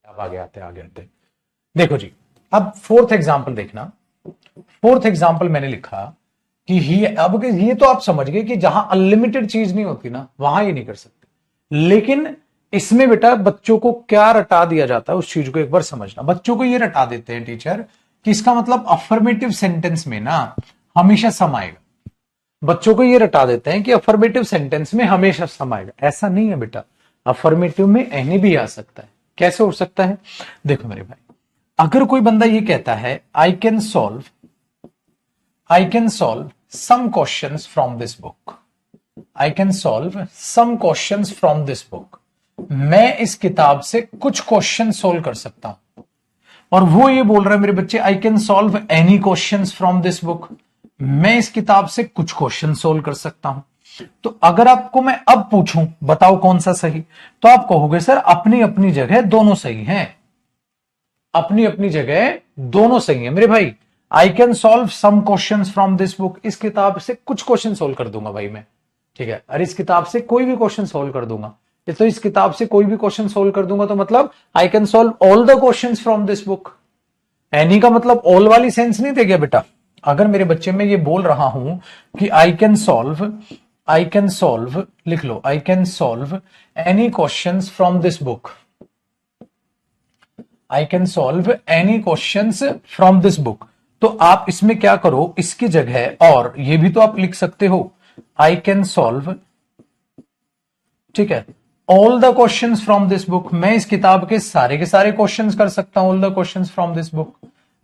अब आगे आते देखो जी। अब फोर्थ एग्जाम्पल देखना। फोर्थ एग्जाम्पल मैंने लिखा कि ही, अब ये तो आप समझ गए कि जहां अनलिमिटेड चीज नहीं होती ना वहां ये नहीं कर सकते। लेकिन इसमें बेटा बच्चों को क्या रटा दिया जाता है उस चीज को एक बार समझना। बच्चों को ये रटा देते हैं टीचर कि इसका मतलब अफर्मेटिव सेंटेंस में ना हमेशा सम आएगा। बच्चों को ये रटा देते हैं कि अफर्मेटिव सेंटेंस में हमेशा सम आएगा। ऐसा नहीं है बेटा, अफर्मेटिव में एनी भी आ सकता है। कैसे हो सकता है? देखो मेरे भाई, अगर कोई बंदा ये कहता है I can solve some questions from this book, I can solve some questions from this book, मैं इस किताब से कुछ क्वेश्चन सोल्व कर सकता हूं। और वो ये बोल रहा है मेरे बच्चे आई can solve any questions from this book, मैं इस किताब से कुछ क्वेश्चन सोल्व कर सकता हूं। तो अगर आपको मैं अब पूछूं बताओ कौन सा सही, तो आप कहोगे सर अपनी अपनी जगह दोनों सही हैं, अपनी अपनी जगह दोनों सही है मेरे भाई। I can solve some question from this book, इस किताब से कुछ क्वेश्चन सोल्व कर दूंगा भाई मैं, ठीक है। अरे इस किताब से कोई भी क्वेश्चन सोल्व कर दूंगा, तो इस किताब से कोई भी क्वेश्चन सोल्व कर दूंगा, तो मतलब आई can solve all the question from this book. Any का मतलब ऑल वाली सेंस नहीं दे गया बेटा। अगर मेरे बच्चे में ये बोल रहा हूं कि आई कैन सॉल्व, लिख लो, I can solve any question from this book, I can solve any questions from this book, तो आप इसमें क्या करो, इसकी जगह और ये भी तो आप लिख सकते हो, आई कैन सॉल्व, ठीक है, all the questions from this book, मैं इस किताब के सारे क्वेश्चंस कर सकता हूं, all the questions from this book.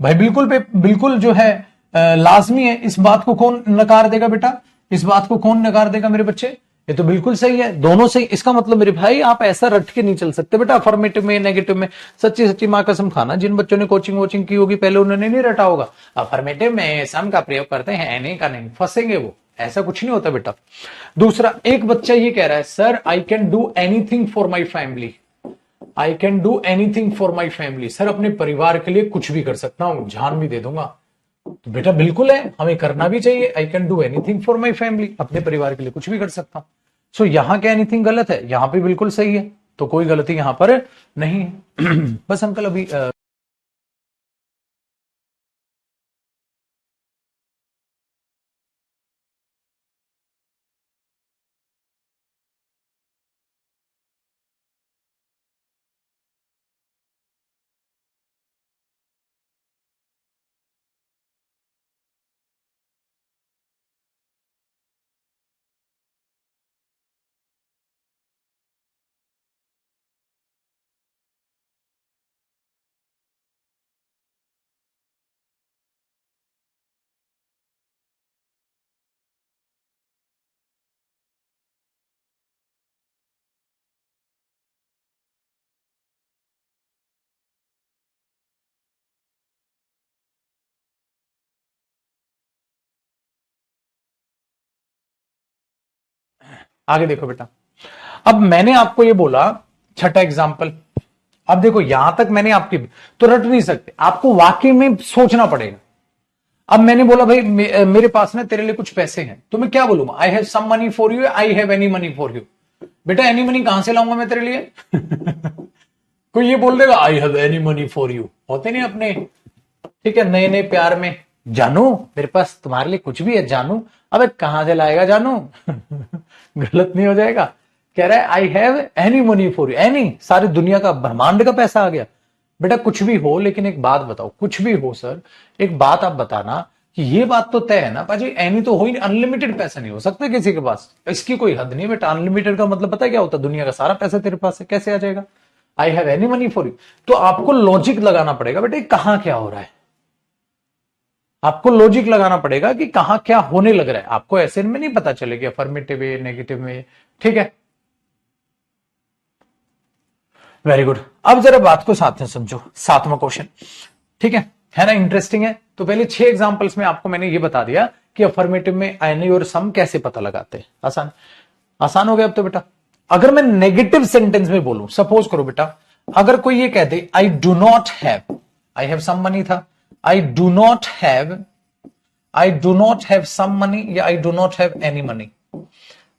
भाई बिल्कुल जो है लाजमी है। इस बात को कौन नकार देगा बेटा, इस बात को कौन नकार देगा मेरे बच्चे? ये तो बिल्कुल सही है, दोनों सही। इसका मतलब मेरे भाई आप ऐसा रट के नहीं चल सकते बेटा, अफर्मेटिव में नेगेटिव में। सच्ची मां कसम खाना, जिन बच्चों ने कोचिंग वोचिंग की होगी पहले उन्होंने नहीं रटा होगा, अफर्मेटिव में सम का प्रयोग करते हैं, नहीं का नहीं, फंसेंगे वो। ऐसा कुछ नहीं होता बेटा। दूसरा, एक बच्चा ये कह रहा है sir I can do anything for my family, I can do anything for my family, sir अपने परिवार के लिए कुछ भी कर सकता हूं, जान भी दे दूंगा। तो बेटा बिल्कुल है, हमें करना भी चाहिए। I can do anything for my family, अपने परिवार के लिए कुछ भी कर सकता हूं। सो यहां क्या एनीथिंग गलत है? यहां पे बिल्कुल सही है, तो कोई गलती यहां पर नहीं है। बस अंकल अभी आगे देखो बेटा। अब मैंने आपको ये बोला छठा एग्जाम्पल। अब देखो यहां तक मैंने आपकी, तो रट नहीं सकते, आपको वाकई में सोचना पड़ेगा। अब मैंने बोला भाई मेरे पास ना तेरे लिए कुछ पैसे हैं, तो मैं क्या बोलूंगा? I have some money for you, I have any money for you. बेटा एनी मनी कहां से लाऊंगा मैं तेरे लिए? कोई ये बोल देगा आई have any money for you, होते नहीं अपने, ठीक है, नए नए प्यार में, जानू मेरे पास तुम्हारे लिए कुछ भी है जानू। अबे कहां से लाएगा जानू? गलत नहीं हो जाएगा? कह रहा है आई have any money for you, any, सारी दुनिया का ब्रह्मांड का पैसा आ गया। बेटा कुछ भी हो, लेकिन एक बात बताओ, कुछ भी हो सर, एक बात आप बताना कि ये बात तो तय है ना पाजी, एनी तो हो ही नहीं, अनलिमिटेड पैसा नहीं हो सकता किसी के पास, इसकी कोई हद नहीं बेटा। अनलिमिटेड का मतलब पता है क्या होता है? दुनिया का सारा पैसा तेरे पास है, कैसे आ जाएगा? आई have any money for you, तो आपको लॉजिक लगाना पड़ेगा बेटा कहां क्या हो रहा है, आपको लॉजिक लगाना पड़ेगा कि कहां क्या होने लग रहा है। आपको ऐसे में नहीं पता चलेगा अफर्मेटिव है नेगेटिव में, ठीक है। Very good. अब जरा बात को साथ में समझो, सातवां क्वेश्चन, ठीक है ना, इंटरेस्टिंग है। तो पहले 6 एग्जांपल्स में आपको मैंने ये बता दिया कि अफर्मेटिव में एनी और सम कैसे पता लगाते हैं। आसान आसान हो गया अब तो बेटा। अगर मैं नेगेटिव सेंटेंस में बोलूं, सपोज करो बेटा, अगर कोई ये कहते I do not have, I have some money था, I do not have some money, या I do not have any money,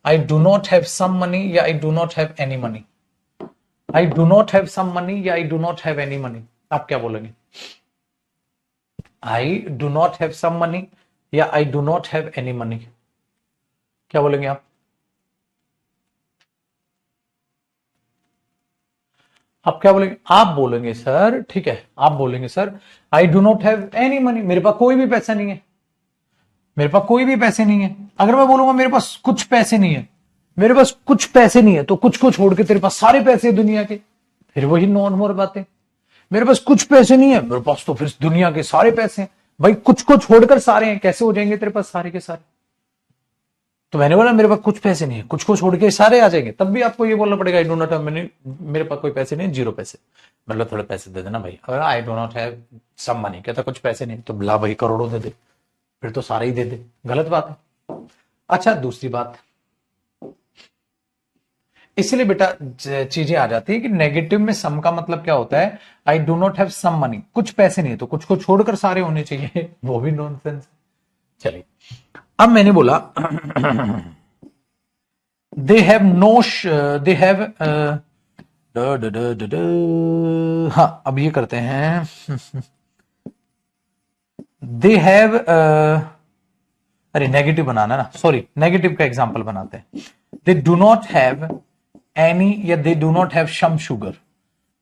I do not have some money या I do not have any money. I do not have some money या I do not have any money, आप क्या बोलेंगे? I do not have some money या I do not have any money, क्या बोलेंगे आप? आप क्या बोलेंगे? आप बोलेंगे सर, ठीक है, आप बोलेंगे sir I do not have any money, मेरे पास कोई भी पैसा नहीं है, मेरे पास कोई भी पैसे नहीं है। अगर मैं बोलूंगा मेरे पास कुछ पैसे नहीं है, मेरे पास कुछ पैसे नहीं है, तो कुछ को छोड़ के तेरे पास सारे पैसे दुनिया के, फिर वही नॉन मोर बातें। मेरे पास कुछ पैसे नहीं है, मेरे पास तो फिर दुनिया के सारे पैसे हैं। भाई कुछ को छोड़कर सारे हैं, कैसे हो जाएंगे तेरे पास सारे के सारे? तो मैंने बोला मेरे पास कुछ पैसे नहीं है, कुछ को छोड़ के सारे आ जाएंगे, तब भी आपको ये बोलना पड़ेगा आई डो नॉट हैव मनी, मेरे पास कोई पैसे नहीं, जीरो पैसे। मतलब थोड़े पैसे दे देना भाई। अगर I do not have some money, कहता कुछ पैसे नहीं, तो ला भाई करोड़ों दे दे, फिर तो सारे ही दे दे, गलत बात है। अच्छा दूसरी बात, इसलिए बेटा चीजें आ जाती है कि नेगेटिव में सम का मतलब क्या होता है? I do not have some money, कुछ पैसे नहीं, तो कुछ को छोड़कर सारे होने चाहिए, वो भी नॉनसेंस। चलिए अब मैंने बोला they have no, they have, हाँ अब ये करते हैं दे हैव, अरे नेगेटिव बनाना ना, सॉरी नेगेटिव का एग्जांपल बनाते हैं। They do not have any या they do not have some sugar,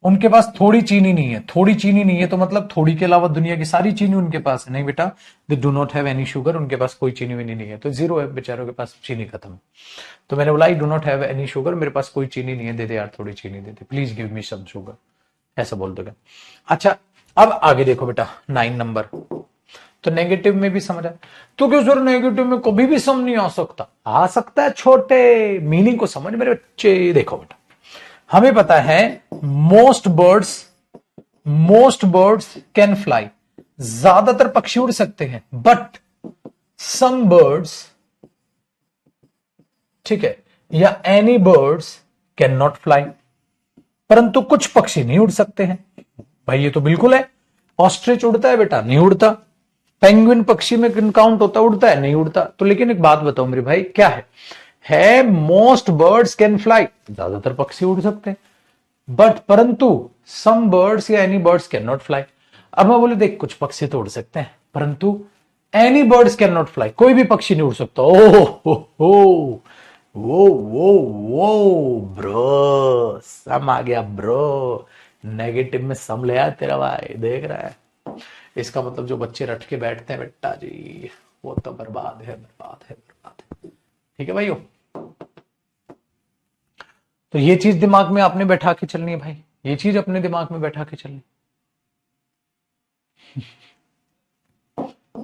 उनके पास थोड़ी चीनी नहीं है। थोड़ी चीनी नहीं है तो मतलब थोड़ी के अलावा दुनिया की सारी चीनी उनके पास है। नहीं बेटा, दे do not have any sugar, उनके पास कोई चीनी विनी नहीं है, तो जीरो है, बेचारों के पास चीनी खत्म। तो मैंने बोला आई do not have any sugar, मेरे पास कोई चीनी नहीं है, दे दे यार थोड़ी चीनी दे दे, please give me some sugar, ऐसा बोल दोगे। अच्छा अब आगे देखो बेटा 9 नंबर, तो नेगेटिव में भी समझ आए। तो क्यों सर नेगेटिव में कभी भी सम नहीं आ सकता? आ सकता है, छोटे मीनिंग को समझ मेरे बच्चे। देखो बेटा हमें पता है मोस्ट बर्ड्स कैन फ्लाई, ज्यादातर पक्षी उड़ सकते हैं, बट सम बर्ड्स, ठीक है, या any birds can not fly, परंतु कुछ पक्षी नहीं उड़ सकते हैं। भाई ये तो बिल्कुल है, ऑस्ट्रिच उड़ता है बेटा? नहीं उड़ता। पेंगुइन पक्षी में काउंट होता, उड़ता है? नहीं उड़ता। तो लेकिन एक बात बताओ मेरे भाई, क्या है मोस्ट बर्ड्स कैन फ्लाई, ज्यादातर पक्षी उड़ सकते हैं, बट परंतु सम बर्ड्स या any birds can not fly. अब मैं बोले देख कुछ पक्षी तो उड़ सकते हैं, परंतु any birds can not fly, कोई भी पक्षी नहीं उड़ सकता। हो वो ब्रो, सम आ गया ब्रो, नेगेटिव में सम ले आया तेरा भाई, देख रहा है? इसका मतलब जो बच्चे रट के बैठते हैं बेटा जी, वो तो बर्बाद है, बर्बाद है, बर्बाद है। ठीक है भाइयों, तो ये चीज दिमाग में आपने बैठा के चलनी है भाई, ये चीज अपने दिमाग में बैठा के चलनी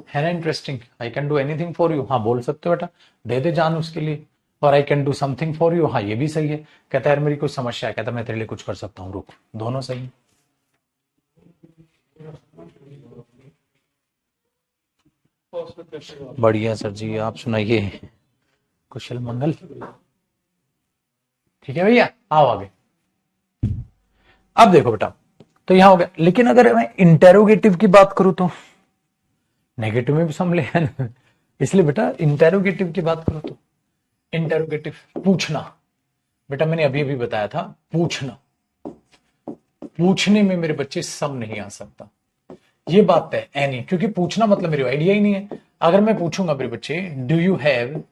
है ना। Interesting, I can do anything for you, हाँ बोल सकते हो बेटा, दे दे जान उसके लिए। और I can do something for you, हाँ ये भी सही है। कहता है यार मेरी कोई समस्या है, कहता मैं तेरे लिए कुछ कर सकता हूँ, रुक, दोनों सही है। बढ़िया सर जी, आप सुनाइए, कुशल मंगल। ठीक है भैया, आओ आगे। अब देखो बेटा, तो यहां हो गया, लेकिन अगर मैं इंटेरोगेटिव की बात करूं तो नेगेटिव में भी सम ले है ना, इसलिए बेटा इंटेरोगेटिव की बात करो तो इंटेरोगेटिव पूछना, बेटा मैंने अभी अभी बताया था, पूछना, पूछने में मेरे बच्चे सम नहीं आ सकता, ये बात है एनी, क्योंकि पूछना मतलब मेरे आइडिया ही नहीं है। अगर मैं पूछूंगा मेरे बच्चे डू यू हैव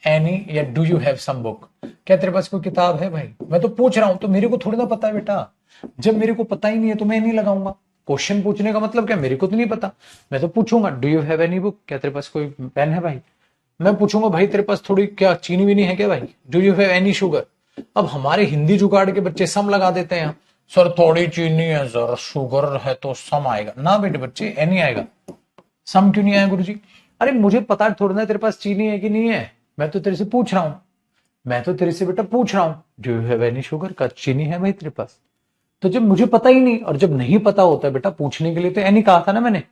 एनी या do you have some book, क्या तेरे पास कोई किताब है? भाई मैं तो पूछ रहा हूं, तो मेरे को थोड़ी ना पता है बेटा, जब मेरे को पता ही नहीं है तो मैं नहीं लगाऊंगा। क्वेश्चन पूछने का मतलब क्या, मेरे को तो नहीं पता, मैं तो पूछूंगा do you have any book, क्या तेरे पास कोई पेन है भाई? मैं पूछूंगा भाई तेरे पास थोड़ी क्या चीनी वीनी है क्या भाई? Do you have any sugar? अब हमारे हिंदी जुगाड़ के बच्चे सम लगा देते हैं, सर थोड़ी चीनी है सर, शुगर है तो सम आएगा ना बेटे बच्चे, एनी आएगा। सम क्यों नहीं आया गुरुजी? अरे मुझे पता थोड़ा ना तेरे पास चीनी है कि नहीं है, मैं तो तेरे से पूछ रहा हूं, मैं तो तेरे से बेटा पूछ रहा हूं do you have any sugar, का चीनी है भाई तेरे पास? तो जब मुझे पता ही नहीं, और जब नहीं पता होता है बेटा, पूछने के लिए तो एनी कहा था ना मैंने,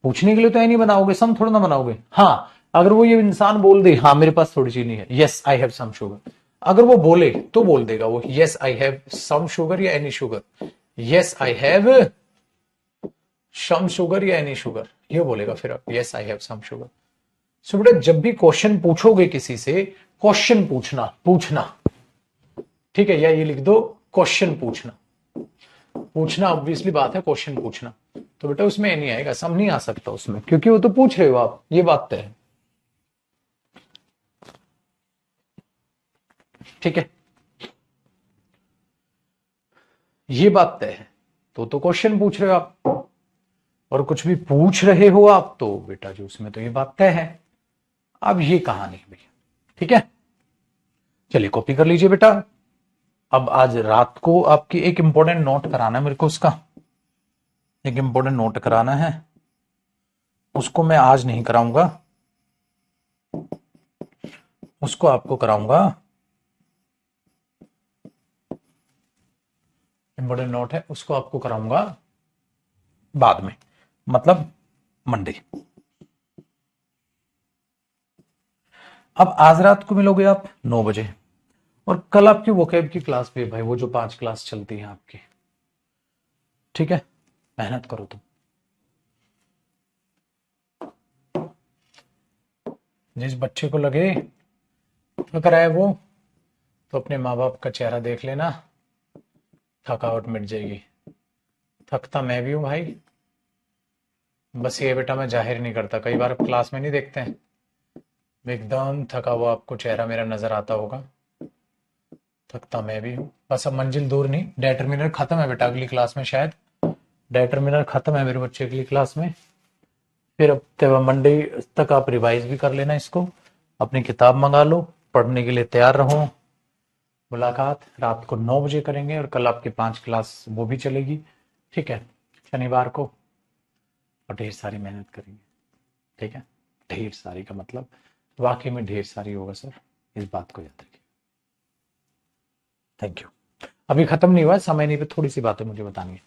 पूछने के लिए तो एनी बनाओगे, सम थोड़ा ना बनाओगे। हाँ अगर वो ये इंसान बोल दे हाँ मेरे पास थोड़ी चीनी है, yes I have some sugar, अगर वो बोले तो बोल देगा वो yes I have some sugar या any sugar, yes I have some sugar या एनी शुगर, ये बोलेगा फिर yes I have some sugar. So बेटा जब भी क्वेश्चन पूछोगे किसी से, क्वेश्चन पूछना, ठीक है, या ये लिख दो क्वेश्चन पूछना। पूछना ऑब्वियसली बात है, क्वेश्चन पूछना, तो बेटा उसमें ए नहीं आएगा, सम नहीं आ सकता उसमें, क्योंकि वो तो पूछ रहे हो आप, ये बात तय है। ठीक है, ये बात तय है। तो क्वेश्चन पूछ रहे हो आप, और कुछ भी पूछ रहे हो आप, तो बेटा जो उसमें तो ये बात तय है। अब ये कहानी है भैया, ठीक है, चलिए कॉपी कर लीजिए बेटा। अब आज रात को आपकी एक इंपॉर्टेंट नोट कराना है मेरे को, उसका एक इंपॉर्टेंट नोट कराना है, उसको मैं आज नहीं कराऊंगा, उसको आपको कराऊंगा, इंपॉर्टेंट नोट है, उसको आपको कराऊंगा बाद में, मतलब मंडे। अब आज रात को मिलोगे आप 9 बजे, और कल आपकी वोकैब की क्लास भी है भाई, वो जो 5 क्लास चलती है आपकी। ठीक है, मेहनत करो तुम। जिस बच्चे को लगे थक रहा है वो, तो अपने माँ बाप का चेहरा देख लेना, थकावट मिट जाएगी। थकता मैं भी हूं भाई, बस ये बेटा मैं जाहिर नहीं करता, कई बार क्लास में नहीं देखते हैं, एकदम थका हुआ आपको चेहरा मेरा नजर आता होगा। थकता मैं भी हूँ, बस अब मंजिल दूर नहीं, डेटर्मिनर खत्म है बेटा अगली क्लास में, शायद डेटर्मिनर खत्म है मेरे बच्चे अगली क्लास में। फिर अब मंडे तक आप रिवाइज भी कर लेना इसको, अपनी किताब मंगा लो, पढ़ने के लिए तैयार रहो। मुलाकात रात को 9 बजे करेंगे, और कल आपकी 5 क्लास वो भी चलेगी। ठीक है, शनिवार को, और ढेर सारी मेहनत करेंगे। ठीक है, ढेर सारी का मतलब वाकई में ढेर सारी होगा सर, इस बात को याद रखिए। Thank you. अभी खत्म नहीं हुआ है, समय नहीं पे थोड़ी सी बातें मुझे बतानी है।